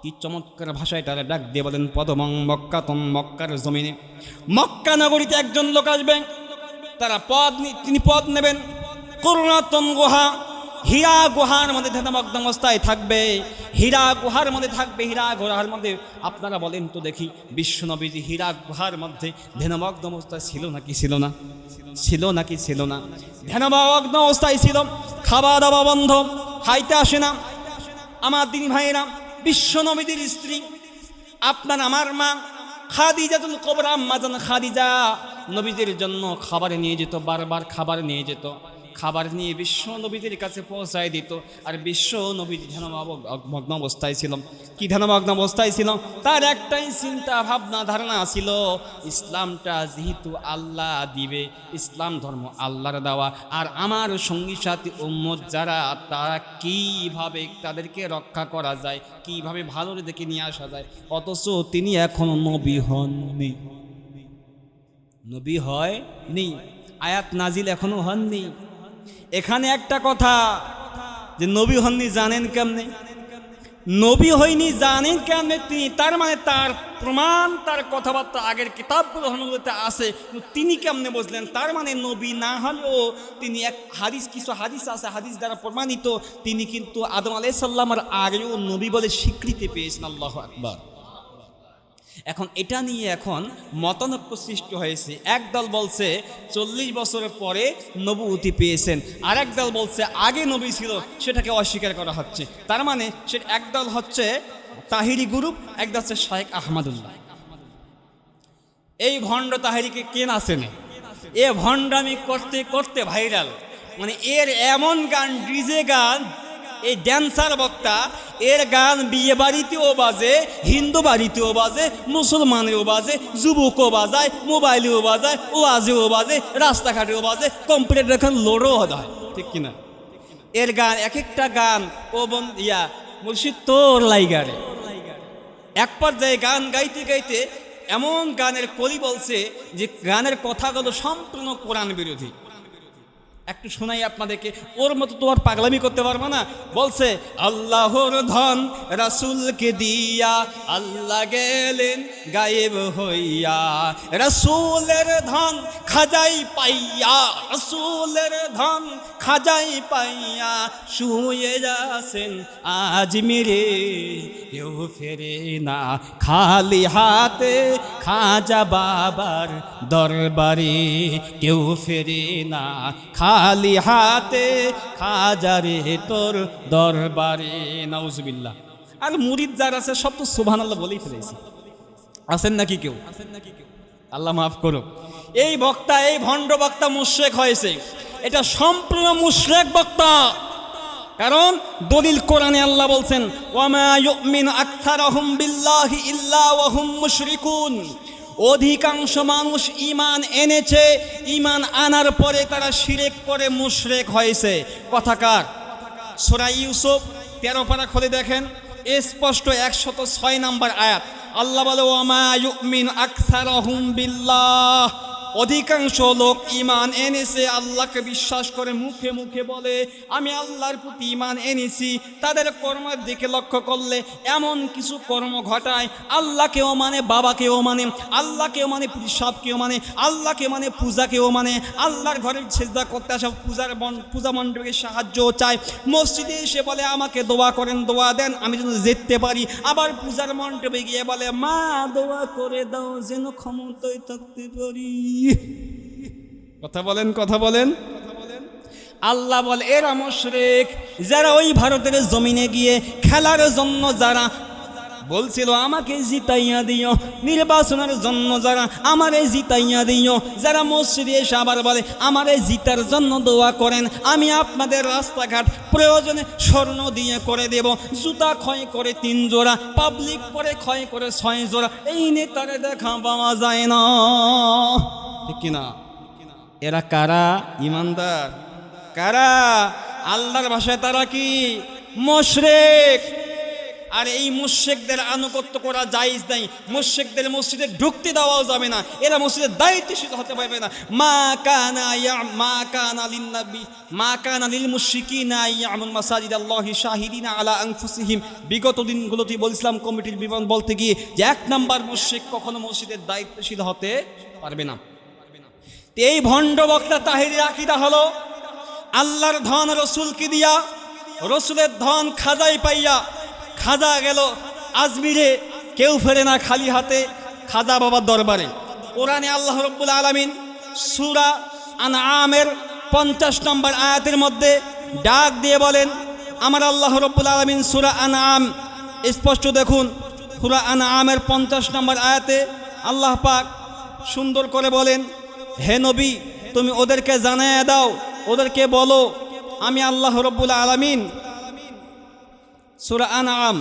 কি চমৎকার ভাষায় তারা ডাক দিয়ে বলেন, পদমং মক্কাতং, মক্কার জমিনে, মক্কা নগরীতে একজন লোক আসবে, তারা তিনি পদ নেবেন, কুররাতুম ওয়াহা, হীরা গুহার মধ্যে ধ্যানমগ্ন অবস্থায় থাকবে, হীরা গুহার মধ্যে থাকবে। হীরা গুহার মধ্যে আপনারা বলেন তো দেখি, বিশ্বনবীজি হীরা গুহার মধ্যে ধ্যানমগ্ন অবস্থায় ছিল নাকি ছিল না? ছিল নাকি ছিল না? ধ্যানমগ্ন অবস্থায় ছিল, খাওয়া দাওয়া বন্ধ, খাইতে আসে না। আমার দিনী ভাইয়েরা, বিশ্বনবীদের স্ত্রী আপনার আমার মা খাদিজাতুল কুবরা, আম্মা জান খাদিজা নবীদের জন্য খাবার নিয়ে যেত, বারবার খাবার নিয়ে যেত, খাবার নিয়ে বিশ্ব নবীদের কাছে পৌঁছায় দিত। আর বিশ্ব নবীজি ধ্যানমগ্ন অবস্থায় ছিল। কি ধ্যানমগ্ন অবস্থায় ছিল? তার একটাই চিন্তা ভাবনা ধারণা ছিল, ইসলামটা যেহেতু আল্লাহ দিবে, ইসলাম ধর্ম আল্লাহর দেওয়া, আর আমার সঙ্গী সাথী উম্মত যারা, তারা কিভাবে তাদেরকে রক্ষা করা যায়, কিভাবে ভালোর দিকে নিয়ে আসা যায়। অথচ তিনি এখনো নবী হননি, নবী হয়নি, আয়াত নাজিল এখনো হননি। এখানে একটা কথা, যে নবী হননি জানেন কেমনে? নবী হয়নি জানেন কেমনে তিনি? তার মানে তার প্রমাণ, তার কথাবার্তা আগের কিতাবগুলোতে আছে, তিনি কেমনে বুঝলেন? তার মানে নবী না হলেও তিনি এক হাদিস, কিছু হাদিস আছে, হাদিস দ্বারা প্রমাণিত তিনি কিন্তু আদম আলাইহিস সালামের আগেও নবী বলে স্বীকৃতি পেয়েছেন। আল্লাহু আকবার। এখন এটা নিয়ে এখন মতানৈক্য সৃষ্টি হয়েছে। একদল বলছে 40 বছরের পরে নবুয়তি পেয়েছেন, আর একদল বলছে আগে নবী ছিল, সেটাকে অস্বীকার করা হচ্ছে। তার মানে সে একদল হচ্ছে তাহিরি গ্রুপ, একদল হচ্ছে শাইখ আহমদুল্লাহ। এই ভণ্ড তাহিরিকে কে নাচেন? এ ভণ্ডামি করতে করতে ভাইরাল, মানে এর এমন গান, ডিজে গান, এই ড্যান্সার বক্তা, এর গান বিয়ে বাড়িতেও বাজে, হিন্দু বাড়িতেও বাজে, মুসলমানেও বাজে, যুবকও বাজায়, মোবাইলেও বাজায়, ওয়াজেও বাজে, রাস্তাঘাটেও বাজে, কম্পিউটার এখন লোডও হয়, ঠিক কিনা? এর গান, এক একটা গান ও মুর্শিদ তোর লাইগারে। এক পর্যায়ে গান গাইতে গাইতে এমন গানের কলি বলছে যে গানের কথাগুলো সম্পূর্ণ কোরআন বিরোধী। একটু শোনাই আপনাদেরকে, ওর মতো তো আর পাগলামি করতে পারবো না। বলছে, আল্লাহর ধন রাসূলকে দিয়া আল্লাহ গেলেন গায়েব হইয়া, রাসূলের ধন খাজাই পাইয়া, রাসূলের ধন খাজাই পাইয়া, শুয়ে যাচ্ছেন আজ মেরে, কেউ ফেরে না খালি হাতে খাজা বাবার দরবারে, কেউ ফেরে না খালি হাতে খাজারে তোর দরবারে। নাউজুবিল্লাহ। আর মুরিদ যারা আছে সব তো সুবহানাল্লাহ বলেই ফেলেছে। আছেন নাকি কেউ? আল্লাহ মাফ করো। এই বক্তা, এই ভণ্ড বক্তা মুশরিক হয়েছে। এটা সম্পূর্ণ মুশরিক বক্তা। কারণ দলিল কোরআনে আল্লাহ বলছেন, ওয়ামা ইউমিনু আকসারুহুম বিল্লাহি ইল্লা ওয়া হুম মুশরিকুন। অধিকাংশ মানুষ ঈমান এনেছে, ঈমান আনার পরে তারা শিরক করে মুশরিক হয়েছে। কথাকার সূরা ইউসুফ 13 পারা খুলে দেখেন, স্পষ্ট 106 নম্বর আয়াত। আল্লাহ বলে, ওয়ামা ইউমিনু আকসারুহুম বিল্লাহ, অধিকাংশ লোক ঈমান এনেছে, আল্লাহকে বিশ্বাস করে মুখে মুখে বলে আমি আল্লাহর প্রতি ঈমান এনেছি, তাদের কর্মের দিকে লক্ষ্য করলে এমন কিছু কর্ম ঘটায়, আল্লাহকেও মানে, বাবাকেও মানে, আল্লাহকেও মানে, পিসাবকেও মানে, আল্লাহকে মানে, পূজাকেও মানে, আল্লাহর ঘরের সিজদা করতে আসা পূজা মণ্ডপের সাহায্য চায়, মসজিদে এসে বলে আমাকে দোয়া করেন, দোয়া দেন আমি যেন যেতে পারি, আবার পূজার মণ্ডপে গিয়ে বলে মা দোয়া করে দাও যেন ক্ষমতায় থাকতে পারি। কথা বলেন, কথা বলেন। আল্লাহ বলে এরা মুশরিক, যারা ওই ভারতের জমিনে গিয়ে খেলার জন্য যারা বলছিল আমাকে জিতাইয়া দিও, নির্বাচনের জন্য যারা আমারে জিতাইয়া দিও, যারা মসজিদে এসে আবার বলে আমারে জিতার জন্য দোয়া করেন, আমি আপনাদের রাস্তাঘাট প্রয়োজনে স্বর্ণ দিয়ে করে দেব, জুতা ক্ষয় করে 3 জোড়া, পাবলিক পরে ক্ষয় করে 6 জোড়া, এই নেতারে দেখা পাওয়া যায় না, ঠিক কিনা? এরা কারা? ইমানদার। কারা? আল্লাহর ভাষায় তারা কি? মুশরিক। আর এই মুশরিকদের আনুগত্য করা জায়েজ নাই, মুশরিকদের মসজিদে ঢুকতে দেওয়াও যাবে না, এরা মসজিদের দায়িত্বশীল হতে পারবে না। মা কানা লিল মুশরিকিনা ইয়ামুন মাসাজিদাল্লাহি শাহিদিনা আলা আনফুসিহিম। বিগত দিনগুলোতে ইসলাম কমিটির বিবরণ বলতে গিয়ে যে 1 নম্বর মুশরিক কখনো মসজিদের দায়িত্বশীল হতে পারবে না। এই ভণ্ড বক্তা তাহিরি আকীদা হলো আল্লাহর ধন রসুলকে দিয়া, রসুলের ধন খাজাই পাইয়া, খাজা গেল আজমিরে, কেউ ফেরে না খালি হাতে খাজা বাবার দরবারে। কোরআনে আল্লাহ রাব্বুল আলামিন সূরা আনআমের 50 নম্বর আয়াতের মধ্যে ডাক দিয়ে বলেন, আমার আল্লাহ রাব্বুল আলামিন সূরা আনআম স্পষ্ট দেখুন, সূরা আনআমের 50 নম্বর আয়াতে আল্লাহ পাক সুন্দর করে বলেন, হে নবী তুমি ওদেরকে জানায়া দাও, ওদেরকে বলো আমি আল্লাহ রাব্বুল আলামিন। সূরা আনআম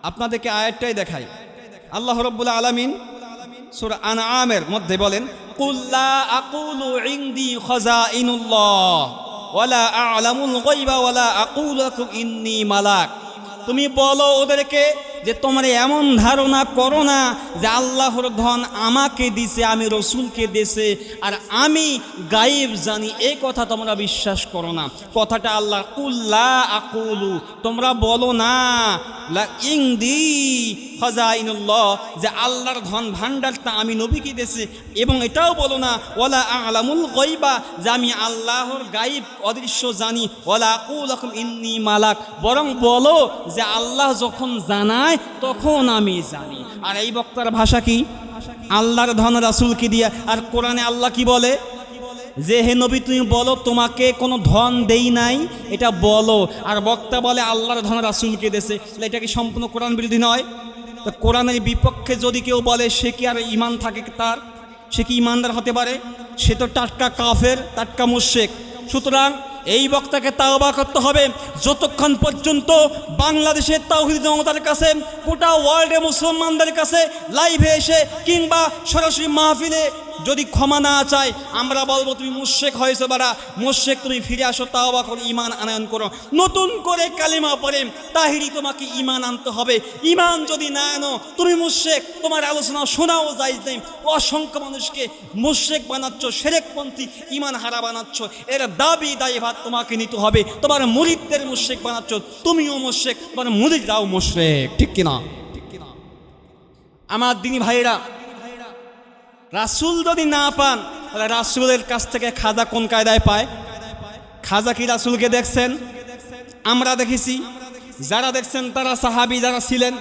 আপনাদেরকে আয়াতটাই দেখাই। আল্লাহ রাব্বুল আলামিন সূরা আনআমের মধ্যে বলেন, কুল লা আকুলু ইনদি খাযাইনুল্লাহ ওয়ালা আ'লামুল গায়বা ওয়ালা আকুলু লাকুম ইন্নী মালাক। তুমি বলো ওদেরকে যে তোমরা এমন ধারণা করো না যে আল্লাহর ধন আমাকে দিছে, আমি রসুলকে দিছে, আর আমি গায়েব জানি, এই কথা তোমরা বিশ্বাস করো না। কথাটা আল্লাহ কুল্লা আকুলু, তোমরা বলো না লা ইনদি খাযাইনুল্লাহ, যে আল্লাহর ধন ভাণ্ডারটা আমি নবীকে দিয়েছে, এবং এটাও বলো না ওয়ালা আ'লামুল গায়বা, যে আমি আল্লাহর গায়েব অদৃশ্য জানি, ওয়ালা আকুলু লাকুম ইন্নী মালাক, বরং বলো যে আল্লাহ যখন জানায় তখন আমি জানি। আর এই বক্তার ভাষা কি? আল্লাহর ধন রাসূলকে দিয়া। আর কোরআনে আল্লাহ কি বলে? যে হে নবী তুমি বলো তোমাকে কোনো ধন দেই নাই, এটা বলো। আর বক্তা বলে আল্লাহর ধন রাসূলকে দেছে, এটা কি সম্পূর্ণ কোরআন বিরোধী নয়? তো কোরআনের বিপক্ষে যদি কেউ বলে সে কি আর ঈমান থাকে তার? সে কি ঈমানদার হতে পারে? সে তো টাটকা কাফের, টাটকা মুশরিক। সুতরাং এই বক্তাকে তাওবা করতে হবে। যতক্ষণ পর্যন্ত বাংলাদেশের তাওহীদ জনতার কাছে, গোটা ওয়ার্ল্ডে মুসলমানদের কাছে লাইভে এসে কিংবা সরাসরি মাহফিলে যদি ক্ষমা না চায়, আমরা বলবো তুমি মুশরিক হয়েছো, বাড়া মুশরিক, তুমি ফিরে আসো, তাওবা করো, ঈমান আনয়ন করো, নতুন করে কালিমা পড়ে তাহিরি তোমাকে ঈমান আনতে হবে। ঈমান যদি না আনো তুমি মুশরিক, তোমার আলোচনা শোনাও জায়েজ নেই। অসংখ্য মানুষকে মুশরিক বানাচ্ছ, শিরকপন্থী, ঈমান হারা বানাচ্ছ, এর দাবি দায়ভার তোমাকে নিতে হবে। তোমার মুরিদদের মুশরিক বানাচ্ছ, তুমিও মুশরিক, তোমার মুরিদরাও মুশরিক, ঠিক কিনা? আমার দিনী ভাইয়েরা, রাসূল যদি না পান তাহলে রাসূলের কাছ থেকে খাজা কোন কায়দায় পায়? খাজা কি রাসূলকে দেখছেন? আমরা দেখেছি। যারা দেখছেন তারা সাহাবী, যারা ছিলেন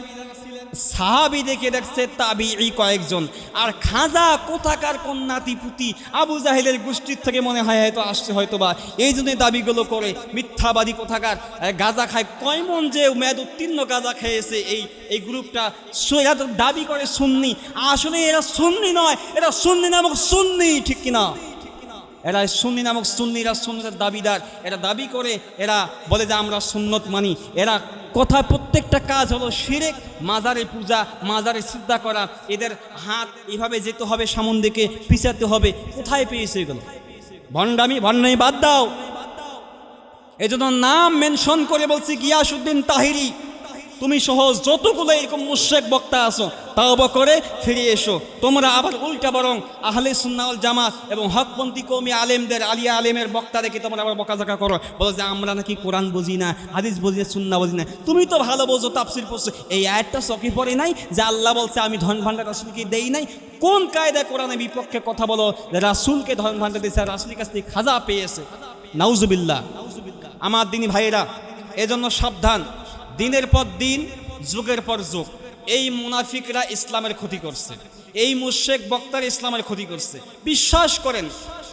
সাহাবী দেখে দেখছে তাবিঈ কয়েকজন। আর খাজা কোথাকার কোন নাতিপুতি আবু জাহেলের গোষ্ঠীর থেকে মনে হয় হয়তো আসছে, হয়তো বা এই জন্যই দাবিগুলো করে। মিথ্যাবাদী কোথাকার, গাঁজা খায়, কয় মন যে মেয়াদ উত্তীর্ণ গাঁজা খেয়েছে এই গ্রুপটা, এরা তো দাবি করে সুন্নি। আসলে এরা সুন্নি নয়, এরা সুন্নি নামক সুন্নি, ঠিক কিনা? এরা সুন্নি নামক সুন্নি, এরা সুন্নতের দাবিদার। এরা দাবি করে, এরা বলে যে আমরা সুন্নত মানি। এরা কথা প্রত্যেকটা কাজ হলো শিরক, মাজারে পূজা, মাজারে সিজদা করা। এদের হাত এইভাবে যেতে হবে, সামন দিকে পিছাতে হবে। কোথায় পেয়েছে এগুলো? ভণ্ডামি বাদ দাও। এজন্য নাম মেনশন করে বলছি গিয়াসউদ্দিন তাহিরি, তুমি সহজ যতগুলো এরকম মুশরিক বক্তা আছো তাওবা করে ফিরে এসো। তোমরা আবার উল্টা বরং আহলে সুন্নাহ ওয়াল জামাত এবং হকপন্থী কওমি আলেমদের, আলিয়া আলেমের বক্তা দেখে তোমরা আবার বকাঝকা করো, বলো যে আমরা নাকি কোরআন বুঝি না, হাদিস বুঝি না, সুন্নাহ বুঝি না। তুমি তো ভালো বোঝো, তাফসীর পড়ছো। এই আয়াতটা চোখে পড়ে নাই যে আল্লাহ বলছে আমি ধন ভান্ডার রাসূলকে দেই নাই? কোন কায়দায় কোরআনের বিপক্ষে কথা বলো যে রাসূলকে ধন ভান্ডার দিয়েছে, রাসূলের কাছ থেকে খাজা পেয়েছে? নাউজুবিল্লাহ। আমার দিনী ভাইয়েরা, এজন্য সাবধান। দিনের পর দিন, যুগের পর যুগ এই মুনাফিকরা ইসলামের ক্ষতি করছে, এই মুশরিক বক্তারা ইসলামের ক্ষতি করছে। বিশ্বাস করেন,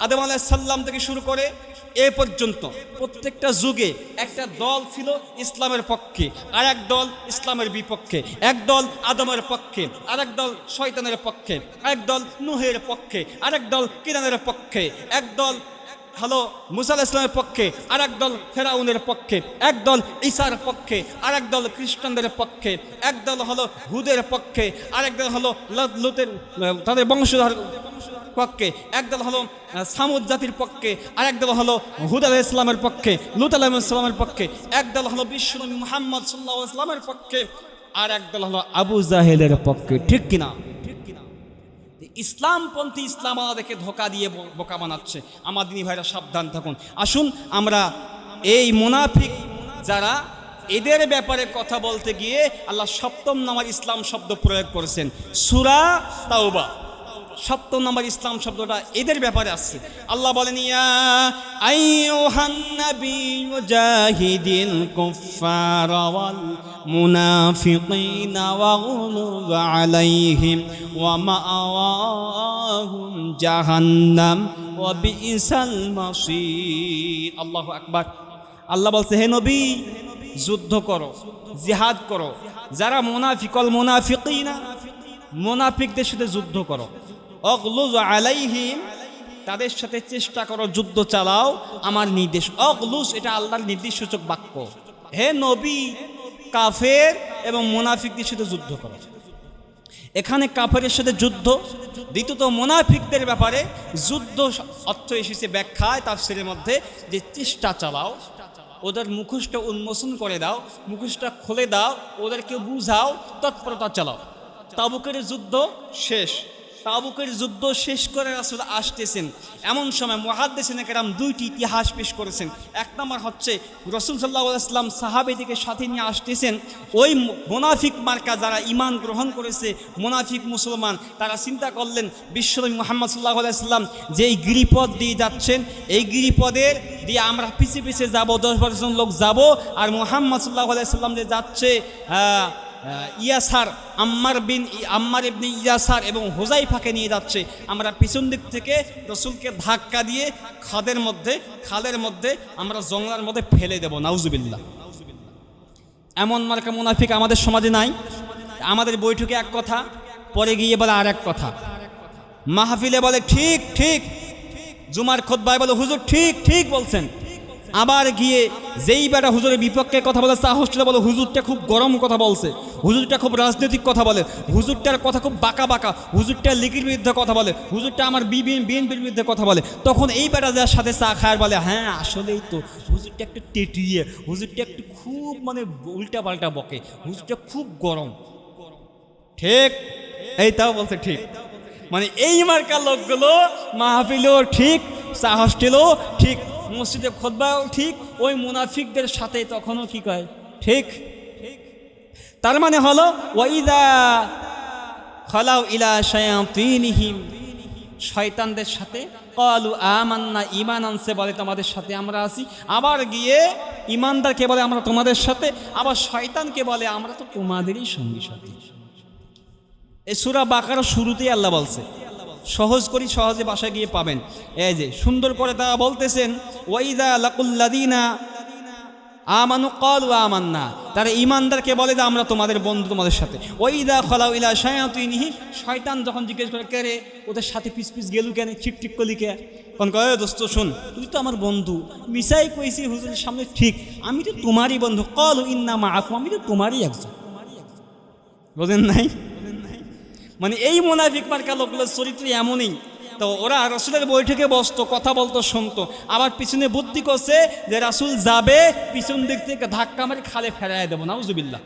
আদম আলাইহিস সালাম থেকে শুরু করে এ পর্যন্ত প্রত্যেকটা যুগে একটা দল ছিল ইসলামের পক্ষে, আর এক দল ইসলামের বিপক্ষে। এক দল আদমের পক্ষে, আর এক দল শয়তানের পক্ষে, এক দল নূহের পক্ষে, আর এক দল কিরানের পক্ষে। এক দল হলো মুসা আলাইহিস সালামের পক্ষে, আর এক দল ফেরাউনের পক্ষে। এক দল ঈসার পক্ষে, আর এক দল খ্রিস্টানদের পক্ষে। এক দল হলো হুদের পক্ষে, আর এক দল হলো লুতের তাদের বংশধর পক্ষে। এক দল হলো সামুদ জাতির পক্ষে, আর এক দল হলো হুদ আলাইহিস সালামের পক্ষে, লুত আলাইহিস সালামের পক্ষে। এক দল হলো বিশ্বনবী মুহাম্মদ সাল্লাল্লাহু আলাইহি ওয়াসাল্লামের পক্ষে, আর এক দল হলো আবু জাহেলের পক্ষে। ঠিক কিনা? ইসলামপন্থী ইসলাম আমাদেরকে ধোকা দিয়ে বোকা বানাচ্ছে। আমার দিনী ভাইরা সাবধান থাকুন। আসুন আমরা এই মুনাফিক যারা, এদের ব্যাপারে কথা বলতে গিয়ে আল্লাহ 7ম নাম্বার ইসলাম শব্দ প্রয়োগ করেছেন সূরা তাওবা। 7 নম্বর ইসলাম শব্দটা এদের ব্যাপারে আসছে। আল্লাহ বলেন, ইয়া আইয়ুহান নাবিয়্যু জাহিদিল কুফফারা ওয়াল মুনাফিকিনা ওয়াগলুয আলাইহিম ওয়া মাআওয়াহুম জাহান্নাম ওয়া বিইসাল মাসীর। আল্লাহু আকবার। আল্লাহ বলছে, হে নবী, যুদ্ধ করো, জিহাদ করো, যারা মুনাফিকুল মুনাফিকিনা, মুনাফিকদের সাথে যুদ্ধ করো। অগলুজ আলাইহিম, তাদের সাথে চেষ্টা করো, যুদ্ধ চালাও, আমার নির্দেশ। অগলুজ এটা আল্লাহর নির্দেশসূচক বাক্য। হে নবী, কাফের এবং মুনাফিকদের সাথে যুদ্ধ করো। এখানে কাফেরের সাথে যুদ্ধ, দ্বিতীয়ত মুনাফিকদের ব্যাপারে যুদ্ধ অর্থ এসেছে ব্যাখ্যায় তাফসীরের মধ্যে যে চেষ্টা চালাও, ওদের মুখোশটা উন্মোচন করে দাও, মুখোশটা খুলে দাও, ওদেরকে বুঝাও, তৎপরতা চালাও। তাবুকের যুদ্ধ শেষ। তাবুকের যুদ্ধ শেষ করে রাসূল আসতেছেন। এমন সময় মুহাদ্দিসিনে কেরাম 2টি ইতিহাস পেশ করেছেন। এক নম্বর হচ্ছে রাসূল সাল্লাল্লাহু আলাইহি ওয়াসাল্লাম সাহাবীদেরকে সাথে নিয়ে আসতেছেন। ওই মুনাফিক মার্কা যারা ঈমান গ্রহণ করেছে, মুনাফিক মুসলমান, তারা চিন্তা করলেন বিশ্বনবী মুহাম্মদ সাল্লাল্লাহু আলাইহি ওয়াসাল্লাম যে এই গিরিপথ দিয়ে যাচ্ছেন, এই গিরিপথের দিয়ে আমরা পিছে পিছে যাব, 10-12 জন লোক যাব, আর মুহাম্মদ সাল্লাল্লাহু আলাইহি ওয়াসাল্লাম যে যাচ্ছে ইয়াসার, আম্মার ইবনে ইয়াসার এবং হুযাইফাকে নিয়ে যাচ্ছে, আমরা পিছন দিক থেকে রাসূলকে ধাক্কা দিয়ে খালের মধ্যে আমরা জঙ্গলার মধ্যে ফেলে দেব। নাউজুবিল্লাহ। এমন মার্কা মুনাফিক আমাদের সমাজে নাই। আমাদের বৈঠকে এক কথা, পরে গিয়ে বলে আর এক কথা, মাহফিলে বলে ঠিক ঠিক, জুমার খুতবায় বলে হুজুর ঠিক ঠিক বলছেন, আবার গিয়ে যেই বেটা হুজুরের বিপক্ষে কথা বলে সাহসটা বলে হুজুরটা খুব গরম কথা বলছে, হুজুরটা খুব রাজনৈতিক কথা বলে, হুজুরটার কথা খুব বাঁকা বাঁকা, হুজুরটা লিগের বিরুদ্ধে কথা বলে, হুজুরটা আমার বিএনপির বিরুদ্ধে কথা বলে। তখন এই বেটা যার সাথে চা খায় বলে, হ্যাঁ আসলেই তো হুজুরটা একটু টেটিয়ে, হুজুরটা একটু খুব উল্টা পাল্টা বকে, হুজুরটা খুব গরম। ঠিক, এই তাও বলছে ঠিক। এই মার্কা লোকগুলো মাহফিলেও ঠিক, চা হোস্টেলও ঠিক, মসজিদে খুতবাও ঠিক, ওই মুনাফিকদের সাথে তখনও কি কয় ঠিক। তার মানে হলো ওয়াইদা খালাউ ইলা শায়াতিনহিম, শয়তানদের সাথে ক্বালু আমান্না, ঈমান আনছে বলে তোমাদের সাথে আমরা আছি, আবার গিয়ে ঈমানদারকে বলে আমরা তোমাদের সাথে, আবার শয়তানকে বলে আমরা তো তোমাদেরই সঙ্গী সাথী। এই সূরা বাকারার শুরুতেই আল্লাহ বলছে, সহজ করি, সহজে বাসায় গিয়ে পাবেন। এই যে সুন্দর করে তারা বলতেছেন, ওয়াইদা লাকুল্লাযিনা আমানু ক্বালু আমান্না, তারা ঈমানদারকে বলে যে আমরা তোমাদের বন্ধু, তোমাদের সাথে। ওয়াইদা খালাউ ইলা শায়াতিনহিম, শয়তান যখন জিজ্ঞেস করে কে রে ওদের সাথে পিস পিস গেলু কেন, ঠিক ঠিক করলি কে, তখন কয় দোস্ত শোন, তুই তো আমার বন্ধু, মিসাই কইছি হুজুরের সামনে ঠিক, আমি তো তোমারই বন্ধু। ক্বালু ইন্না মাআকুম, আমি তো তোমারই একজন। বোঝেন নাই? এই মুনাফিক মার্কা লোকগুলোর চরিত্র এমনই, তো ওরা রাসূলের বৈঠকে বসতো, কথা বলতো, শুনতো, আবার পিছনে বুদ্ধি করছে যে রাসূল যাবে, পিছন দিক থেকে ধাক্কা মারি খালে ফেরায় দেবো, নাউজুবিল্লাহ।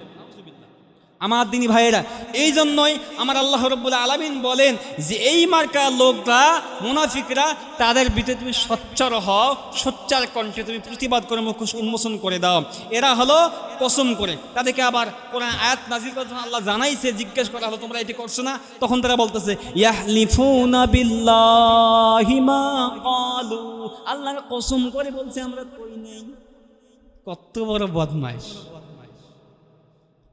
আমার দিনী ভাইয়েরা, এই জন্যই আমার আল্লাহ রাব্বুল আলামিন বলেন যে এই মার্কা লোকরা, মুনাফিকরা, তাদের ভিতরে তুমি সোচ্চার হও, সোচ্চার কণ্ঠে তুমি প্রতিবাদ করে মুখ উন্মোচন করে দাও। এরা হলো কসম করে, তাদেরকে আবার কোরআন আয়াত নাজিল করার জন্য আল্লাহ জানাইছে, জিজ্ঞেস করা হলো তোমরা এটি করছো না, তখন তারা বলতেছে ইয়াহলিফুনা বিল্লাহি মা ক্বালু, আল্লাহর কসম করে বলছে আমরা করি নাই। কত বড় বদমাইশ!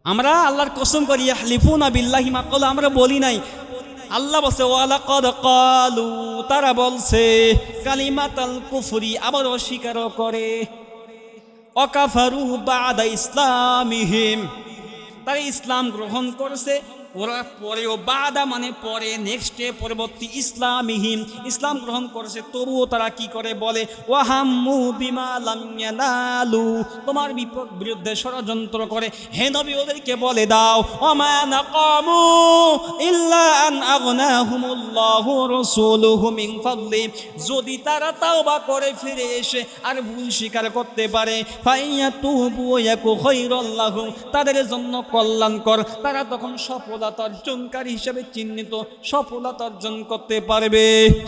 আমরা আল্লাহর কসম করি ইয়াহলিফুনা বিল্লাহি মা ক্বালু, আমরা বলি নাই। আল্লাহ বলছে ওয়ালাকাদ ক্বালু, তারা বলছে কালিমাতাল কুফরি, আবার অস্বীকারও করে, ওয়াকাফারু বাদা ইসলামিহিম, তারা ইসলাম গ্রহণ করেছে, ওরা পরেও, বাদা মানে পরে, নেক্সটে, পরবর্তী, ইসলামিহিম, ইসলাম গ্রহণ করেছে, তবুও তারা কি করে বলে ওয়াহাম্মু বিমা লাম ইয়ানালু, তোমার বিরুদ্ধে ষড়যন্ত্র করে। হে নবী, ওদেরকে বলে দাও ওমা নাকামু ইল্লা আন আগনাহুমুল্লাহু রাসূলুহু মিন ফাদলি, যদি তারা তাওবা করে ফিরে এসে আর ভুল স্বীকার করতে পারে, ফাইয়াতুবু ইয়াকু খায়রাল লাহুম, তাদের জন্য কল্যাণকর, তারা তখন সফলতা অর্জনকারী হিসেবে চিহ্নিত, সফলতা অর্জন করতে পারবে।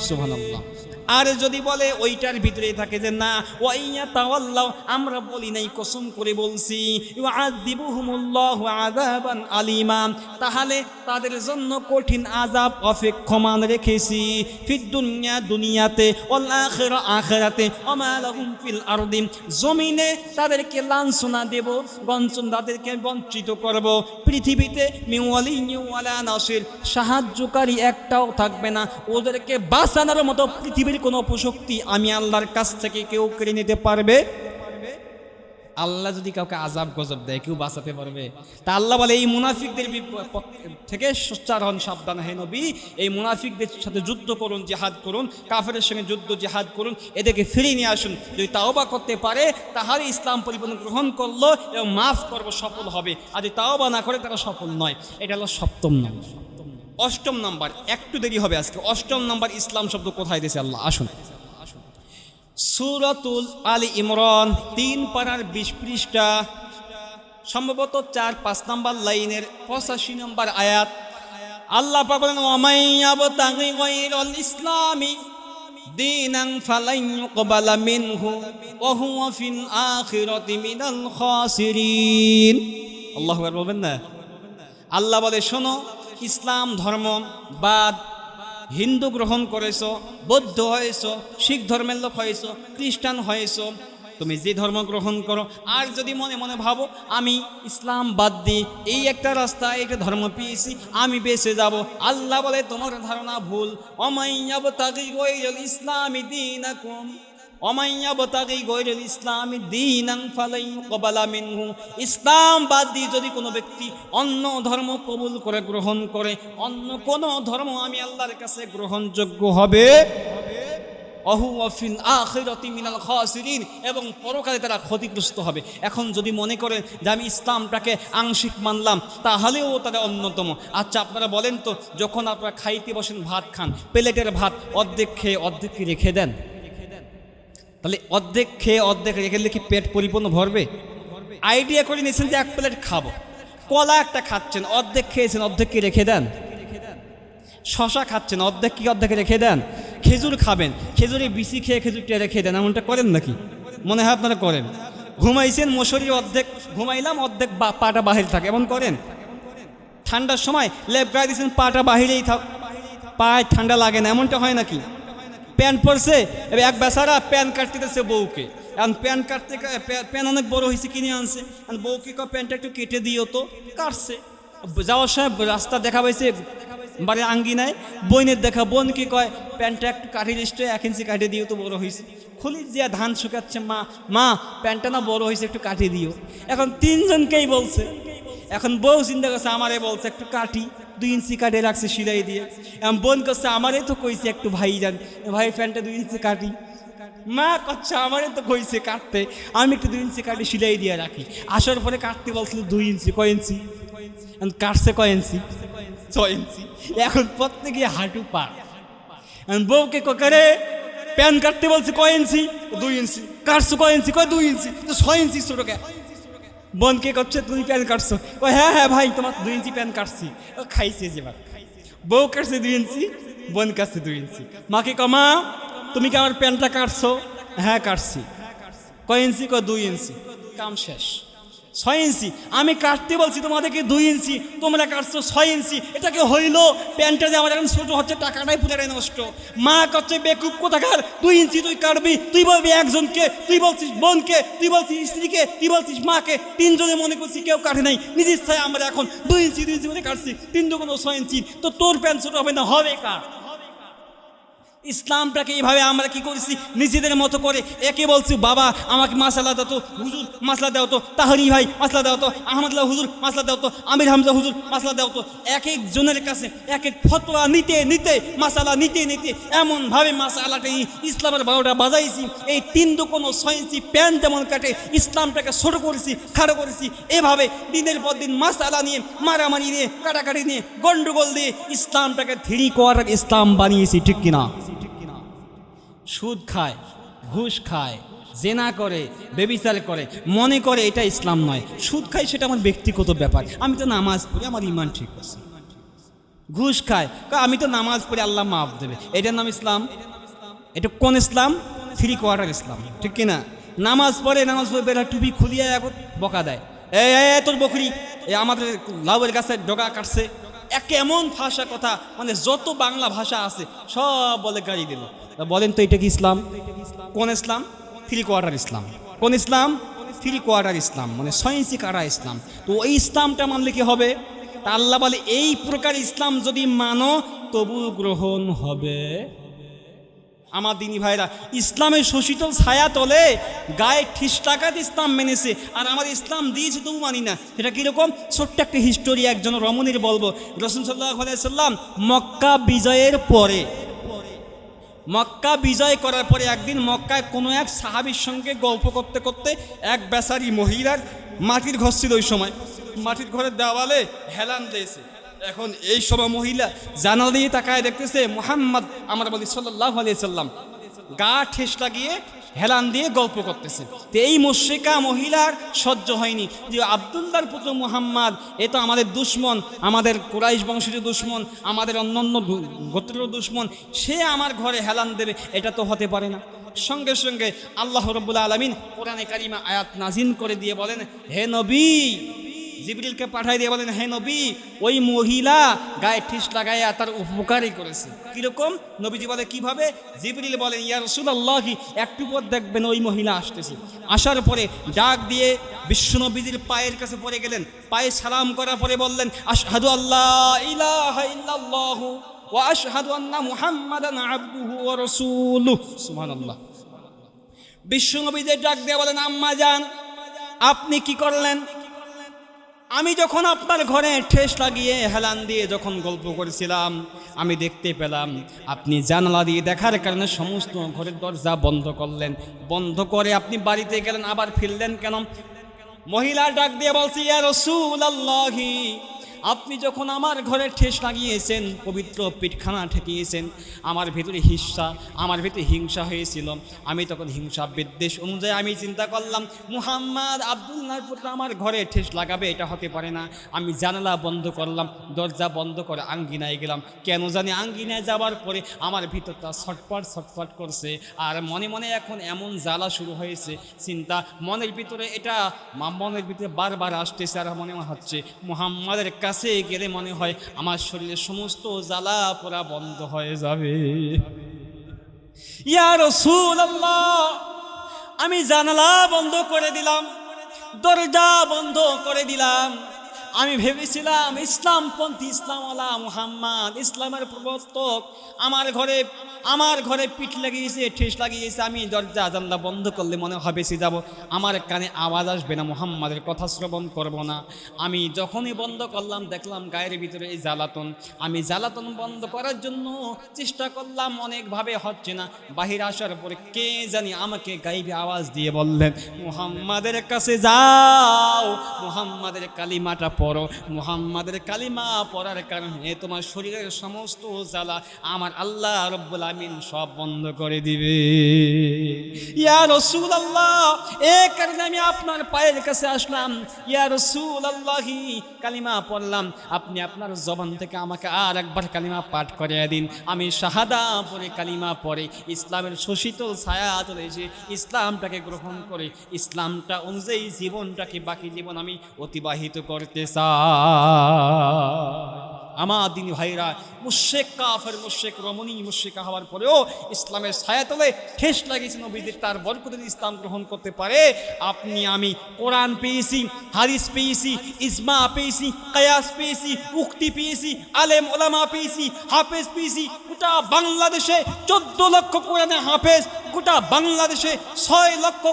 সুবহানাল্লাহ। আর যদি বলে ওইটার ভিতরেই থাকে যে না ওয়াইয়া তাওয়াল্লাহ, আমরা বলি নাই, কসম করে বলছি, ইউআযিবুহুমুল্লাহু আযাবান আলিমা, তাহলে তাদের জন্য কঠিন আযাব অপেক্ষমান রেখেছি, ফিদ দুনিয়া, দুনিয়াতে, ওয়াল আখিরা, আখিরাতে, ওমা লাহুম ফিল আরদি, জমিনে তাদেরকে লাঞ্ছনা দেব, তাদেরকে বঞ্চিত করব, পৃথিবীতে মিন ওয়ালিয়্যিন ওয়ালা নাসির, সাহায্যকারী একটাও থাকবে না, ওদেরকে বাঁচানোর মতো পৃথিবীর কোনো অপশক্তি আমি আল্লাহর কাছ থেকে কেউ কেড়ে নিতে পারবে? আল্লাহ যদি কাউকে আযাব গজব দেয়, কেউ বাঁচাতে পারবে? তা আল্লাহ বলে এই মুনাফিকদের থেকে সোচ্চার হন, সাবধান হে নবী, এই মুনাফিকদের সাথে যুদ্ধ করুন, জিহাদ করুন, কাফেরের সঙ্গে যুদ্ধ জিহাদ করুন, এদেরকে ফিরিয়ে নিয়ে আসুন। যদি তাওবা করতে পারে তাহলে ইসলাম পরিপূর্ণ গ্রহণ করলো এবং মাফ করবো, সফল হবে, আর যদি তাওবা না করে তারা সফল নয়। এটা হলো সপ্তম নম্বর। অষ্টম নাম্বার, একটু দেরি হবে আজকে, অষ্টম নাম্বার ইসলাম শব্দ কোথায় দিয়েছে আল্লাহ? আসুন, সূরাতুল আলী ইমরান ৩ পারার ২০ পৃষ্ঠা, সম্ভবত ৪-৫ নম্বর লাইনের ৮৫ নম্বর আয়াত। আল্লাহ পাক বলেন ওয়ামাইয়াবতাগি গায়রাল ইসলামি দীনান ফালান ইউকবালা মিনহু ওয়া হুয়া ফিল আখিরাতি মিনাল খাসিরিন। আল্লাহু আকবার বলবেন না? আল্লাহ বলে শোনো, ইসলাম ধর্ম বাদ হিন্দু গ্রহণ করেছো, বৌদ্ধ হয়েছো, শিখ ধর্মের লোক হয়েছো, খ্রিস্টান হয়েছো, তুমি যে ধর্ম গ্রহণ করো, আর যদি মনে মনে ভাবো আমি ইসলাম বাদ দিই, এই একটা রাস্তা, একটা ধর্ম পেয়েছি, আমি বেঁচে যাব, আল্লাহ বলে তোমার ধারণা ভুল। ওয়ামাইয়াবতাগি গায়রাল ইসলামি দীনাকুম ওয়ামাইয়াবতাগি গায়রাল ইসলামি দীনান ফালান ইউকবালা মিনহু, ইসলাম বাদ দিয়ে যদি কোনো ব্যক্তি অন্য ধর্ম কবুল করে, গ্রহণ করে, অন্য কোনো ধর্ম আমি আল্লাহর কাছে গ্রহণযোগ্য হবে, ওয়াহুয়া ফিল আখিরাতি মিনাল খাসিরিন, এবং পরকালে তারা ক্ষতিগ্রস্ত হবে। এখন যদি মনে করেন যে আমি ইসলামটাকে আংশিক মানলাম, তাহলেও তারা অন্যতম। আচ্ছা আপনারা বলেন তো, যখন আপনারা খাইতে বসেন, ভাত খান, প্লেটের ভাত অর্ধেক খেয়ে অর্ধেক কি রেখে দেন? তাহলে অর্ধেক খেয়ে অর্ধেক রেখে দিলে কি পেট পরিপূর্ণ ভরবে? আইডিয়া করে নিয়েছেন যে 1 প্লেট খাবো, কলা একটা খাচ্ছেন, অর্ধেক খেয়েছেন, অর্ধেক কি রেখে দেন? শশা খাচ্ছেন, অর্ধেক কি অর্ধেক রেখে দেন? খেজুর খাবেন, খেজুরে বিচি খেয়ে খেজুরটা রেখে দেন, এমনটা করেন নাকি? মনে হয় আপনারা করেন। ঘুমাইছেন, মশারি অর্ধেক ঘুমাইলাম, অর্ধেক পাটা বাহির থাকে, এমন করেন? ঠান্ডার সময় লেপ গায়ে দিয়েছেন, পাটা বাহিরেই থাক, পায়ে ঠান্ডা লাগে না, এমনটা হয় নাকি? প্যান্ট পরছে, এবার এক বেচারা প্যান্ট কাটতে দিচ্ছে বউকে, এখন প্যান্ট কাটতে, প্যান্ট অনেক বড় হয়েছে, কিনে আনছে, বউকে প্যান্টটা একটু কেটে দিও, তো কাটছে। যাওয়ার সময় রাস্তা দেখা পাইছে বাড়ির আঙ্গিনায়, বোনের দেখা, বোন কি কয় প্যান্টটা একটু কাঠি লিস্টে 1 ইঞ্চি কাটে দিও, তো বড় হয়েছে। খুলি দিয়া ধান শুকাচ্ছে, মা প্যান্টটা না বড় হয়েছে, একটু কাটি দিও। এখন 3 জনকেই বলছে, এখন বউ চিন্তা করছে আমারে বলছে একটু কাটি, 2 ইঞ্চি কাটে রাখছে সিলাই দিয়ে। এখন বোন করছে আমারে তো কইছে একটু ভাই যান, ভাই প্যান্টটা 2 ইঞ্চি কাটি। মা করছে আমারে তো কইছে কাটতে, আমি একটু 2 ইঞ্চি কাটে সিলাই দিয়ে রাখি। আসার পরে কাটতে বলছিল 2 ইঞ্চি, কয় ইঞ্চি? কাটছে কয় ইঞ্চি? 6 ইঞ্চি। এখন প্রত্যেকে হাঁটু পার। বউকে করে প্যান কাটতে বলছে কয় ইঞ্চি, 2 ইঞ্চি। কাটছো কয় ইঞ্চি, কয় 2 ইঞ্চি। তো 6 ইঞ্চি ছোটকে। বোনকে করছে তুমি প্যান কাটছো, কয় হ্যাঁ হ্যাঁ ভাই তোমার 2 ইঞ্চি প্যান কাটছি। ও খাইছে যে ভাত। বউ কাটছে 2 ইঞ্চি, বোন কাটছে 2 ইঞ্চি। মাকে কমা তুমি কি আমার প্যান্টটা কাটছো? হ্যাঁ কাটছি। কয় ইঞ্চি, কয় 2 ইঞ্চি। কাম শেষ। 6 ইঞ্চি আমি কাটতে বলছি তোমাদেরকে 2 ইঞ্চি, তোমরা কাটছো 6 ইঞ্চি। এটাকে হইল প্যান্টটা যে আমার এখন ছোট হচ্ছে, টাকাটাই পুরাটাই নষ্ট। মা করছে বেকুব কোথাকার, 2 ইঞ্চি তুই কাটবি, তুই বলবি একজনকে, তুই বলছিস বোনকে, তুই বলছিস স্ত্রীকে, তুই বলছিস মাকে, 3 জনে মনে করছি কেউ কাটে নাই, নিজের ইচ্ছায় আমরা এখন 2 ইঞ্চি 2 ইঞ্চি করে কাটছি, 3 দুগুণ 6 ইঞ্চি। তো তোর প্যান্ট ছোট হবে না, হবে কার? ইসলামটাকে এইভাবে আমরা কি করেছি নিজেদের মতো করে। একে বলছি বাবা আমাকে মাসালা দাও তো, হুজুর মাসলা দাও তো, তাহরি ভাই মাসলা দাও তো, আহমদুল্লাহ হুজুর মাসলা দাও তো, আমির হামজা হুজুর মাসলা দাও তো। এক এক জনের কাছে এক এক ফতোয়া নিতে নিতে, মাসালা নিতে নিতে এমনভাবে মাসালাটা ইসলামের 12টা বাজাইছি। এই 3 দুগুণ 6 ইঞ্চি প্যান্ট যেমন কাটে ইসলামটাকে ছোট করেছি, খাড়ো করেছি। এভাবে দিনের পর দিন মাসালা নিয়ে, মারামারি নিয়ে, কাটাকাটি নিয়ে, গন্ডগোল দিয়ে ইসলামটাকে 3 কোয়ার্টার ইসলাম বানিয়েছি, ঠিক কিনা? সুদ খায়, ঘুষ খায়, জেনা করে, বেবিচার করে, মনে করে এটা ইসলাম নয়। সুদ খায় সেটা আমার ব্যক্তিগত ব্যাপার, আমি তো নামাজ পড়ি, আমার ইমান ঠিক আছে। ঘুষ খায়, আমি তো নামাজ পড়ি, আল্লাহ মাফ দেবে, এটার নাম ইসলাম? এটা কোন ইসলাম? 3 কোয়ার্টার ইসলাম, ঠিক কিনা? নামাজ পড়ে, নামাজ পড়ে বেলা টুপি খুলিয়ে এখন বকা দেয়, তোর বকরি আমাদের লাউয়ের গাছের ডগা কাটছে। এমন ভাষা কথা, মানে যত বাংলা ভাষা আছে সব বলে গাড়ি দিল। বলেন তো এটা কি ইসলাম? কোন ইসলাম? 3 কোয়ার্টার ইসলাম। কোন ইসলাম? 3 কোয়ার্টার ইসলাম, মানে 6 ইঞ্চি কাটা ইসলাম। তো ওই ইসলামটা মানলে কি হবে? তা আল্লাহ বলে এই প্রকার ইসলাম যদি মানো তবু গ্রহণ হবে। আমার দিনী ভাইরা, ইসলামের শোষিত ছায়া তলে গায়ে ঠিস টাকাতে ইসলাম মেনেছে, আর আমার ইসলাম দিয়েছে তবু মানি না। সেটা কীরকম? ছোট্ট একটা হিস্টোরি একজন রমণীর বলবো। রাসূল সাল্লাল্লাহু আলাইহি সাল্লাম মক্কা বিজয়ের পরে, মক্কা বিজয় করার পরে একদিন মক্কায় কোনো এক সাহাবীর সঙ্গে গল্প করতে করতে এক বেচারি মহিলার মাটির ঘর ছিল। ওই সময় মাটির ঘরের দেওয়ালে হেলান দিয়েছে। এখন এই সময় মহিলা জানালা দিয়ে তাকায় দেখতেছে মুহাম্মদ, আমরা বলি সাল্লাল্লাহু আলাইহি সাল্লাম, গা ঠেস লাগিয়ে হেলান দিয়ে গল্প করতেছে। তো এই মুশরিকা মহিলার সহ্য হয়নি যে আব্দুল্লাহর পুত্র মুহাম্মদ, এ তো আমাদের দুশ্মন, আমাদের কুরাইশ বংশের দুশ্মন, আমাদের অন্যান্য গোত্রের দুশ্মন, সে আমার ঘরে হেলান দেবে, এটা তো হতে পারে না। সঙ্গে সঙ্গে আল্লাহ রাব্বুল আলামিন কোরআনে কারিমা আয়াত নাজিল করে দিয়ে বলেন, হে নবী, জিবরিলকে পাঠাই দিয়ে বলেন, হে নবী, ওই মহিলা গায়ে ঠিস লাগাইয়া তার উপকারই করেছে। কিরকম? নবীজি বলে কিভাবে? জিবরিল বলেন, ইয়া রাসূলুল্লাহ, একটু পর দেখবেন ওই মহিলা আসতেছে। আসার পরে ডাক দিয়ে বিশ্বনবীজির পায়ের কাছে পড়ে গেলেন, পায়ে সালাম করার পরে বললেন, আশহাদু আল্লাহ ইলাহা ইল্লাল্লাহু ওয়া আশহাদু আন্না মুহাম্মাদান আবদুহু ওয়া রাসূলুহু। সুবহানাল্লাহ। বিশ্বনবীজি ডাক দিয়ে বলেন, আম্মা জান, আপনি কি করলেন? আমি যখন আপনার ঘরে ঠেস লাগিয়ে হেলান দিয়ে যখন গল্প করেছিলাম, আমি দেখতে পেলাম আপনি জানালা দিয়ে দেখার কারণে সমস্ত ঘরের দরজা বন্ধ করলেন। বন্ধ করে আপনি বাড়িতে গেলেন, আবার ফিরলেন কেন? মহিলা ডাক দিয়ে বলছে, ইয়া রাসূলুল্লাহ, আপনি যখন আমার ঘরে ঠেস লাগিয়েছেন, পবিত্র পিঠখানা ঠেকিয়েছেন, আমার ভিতরে আমার ভিতরে হিংসা হয়েছিল। আমি তখন হিংসা বিদ্বেষ অনুযায়ী আমি চিন্তা করলাম, মুহাম্মদ আব্দুল্লাহর পুত্র আমার ঘরে ঠেস লাগাবে, এটা হতে পারে না। আমি জানালা বন্ধ করলাম, দরজা বন্ধ করে আঙ্গিনায় গেলাম। কেন জানি আঙ্গিনায় যাওয়ার পরে আমার ভিতরটা ছটফট করছে, আর মনে মনে এখন এমন জ্বালা শুরু হয়েছে, চিন্তা মনের ভিতরে বারবার আসতেছে, আর মনে হচ্ছে মুহাম্মাদের কাছে গেলে মনে হয় আমার শরীরের সমস্ত জ্বালা পোড়া বন্ধ হয়ে যাবে। ইয়া রাসূলুল্লাহ, আমি জানালা বন্ধ করে দিলাম, দরজা বন্ধ করে দিলাম। আমি ভেবেছিলাম ইসলামপন্থী, ইসলামওয়ালা মুহাম্মদ, ইসলামের প্রবর্তক আমার ঘরে পিঠ লাগিয়েছে, ঠেস লাগিয়েছে। আমি দরজা জানলা বন্ধ করলে মনে হয় বেশি যাব, আমার কানে আওয়াজ আসবে না, মুহাম্মাদের কথা শ্রবণ করব না। আমি যখনই বন্ধ করলাম দেখলাম গায়ের ভিতরে এই জ্বালাতন। আমি জ্বালাতন বন্ধ করার জন্য চেষ্টা করলাম, অনেকভাবে হচ্ছে না। বাহির আসার পরে কে জানি আমাকে গাইবে আওয়াজ দিয়ে বললেন, মুহাম্মাদের কাছে যাও, মুহাম্মাদের কালিমাটা পড়ো, মুহাম্মাদের কালিমা পড়ার কারণে তোমার শরীরের সমস্ত জ্বালা আমার আল্লাহ রব্বুল আমিন সব বন্ধ করে দিবে। ইয়া রাসূলুল্লাহ, এই কারণে আমি আপনার পায়ের কাছে আসলাম। ইয়া রাসূলুল্লাহি, কালিমা পড়লাম, আপনি আপনার জবান থেকে আমাকে আর একবার কালিমা পাঠ করিয়ে দিন। আমি শাহাদা পড়ে কালিমা পড়ে ইসলামের সুশীতল ছায়া তলে এসে ইসলামটাকে গ্রহণ করে ইসলামটা অনুযায়ী জীবনটাকে বাকি জীবন আমি অতিবাহিত করতে চাই। আমার দিনী ভাইরা, মুশরিক কাফের মুশরিক রমণী মুশরিক হওয়ার পরেও ইসলামের ছায়াতলে ঠেস লাগিয়েছে নবীদের, তার বরকতে ইসলাম গ্রহণ করতে পারে। আপনি আমি কোরআন পেয়েছি, হাদিস পেয়েছি, ইজমা পেয়েছি, কিয়াস পেয়েছি, উক্তি পেয়েছি, আলেম ওলামা পেয়েছি, হাফেজ পেয়েছি। গোটা বাংলাদেশে 14 লক্ষ কোরআনে হাফেজ, গোটা বাংলাদেশে 6 লক্ষ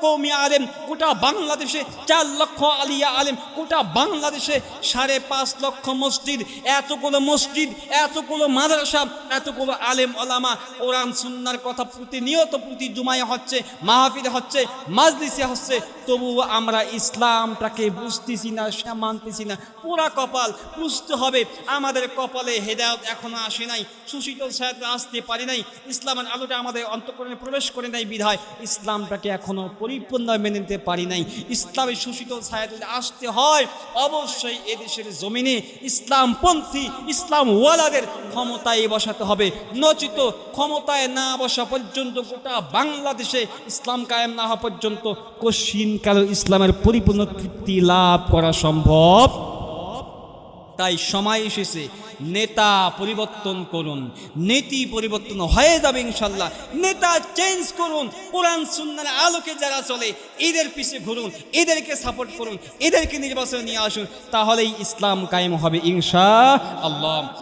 কওমি আলেম, গোটা বাংলাদেশে 4 লক্ষ আলিয়া আলেম, গোটা বাংলাদেশে 5.5 লক্ষ মসজিদ, এতগুলো মসজিদ, এতগুলো মাদ্রাসা, এতগুলো আলেম ওলামা, কোরআন সুন্নাহর কথা প্রতিনিয়ত প্রতি জুমায় হচ্ছে, মাহফিলে হচ্ছে, মাজলিসে হচ্ছে, তবুও আমরা ইসলামটাকে বুঝতেছি না, মানতেছি না। পুরা কপাল, বুঝতে হবে আমাদের কপালে হেদায়েত এখনো আসে নাই, সুশীতল ছায়াতে আসতে পারি নাই, ইসলামের আলোটা আমাদের অন্তঃকরণে প্রবেশ করে নাই বিধায় ইসলামটাকে এখনো পরিপূর্ণভাবে মেনে নিতে পারি নাই। ইসলামের সুশীতল ছায়াতে আসতে হয়, অবশ্যই এদেশের জমিনে ইসলামপন্থী ইসলাম ওয়ালাদের ক্ষমতায় বসাতে হবে, নচিত ক্ষমতায় না বসা পর্যন্ত, গোটা বাংলাদেশে ইসলাম কায়েম না হওয়া পর্যন্ত কশিনকাল ইসলামের পরিপূর্ণ তৃপ্তি লাভ করা সম্ভব। তাই সময় এসেছে, নেতা পরিবর্তন করুন, নীতি পরিবর্তন হয়ে যাবে ইনশাল্লাহ। নেতা চেঞ্জ করুন, কোরআন সুন্নাহর আলোকে যারা চলে এদের পিছে ঘুরুন, এদেরকে সাপোর্ট করুন, এদেরকে নির্বাচনে নিয়ে আসুন, তাহলেই ইসলাম কায়েম হবে ইনশাআল্লাহ।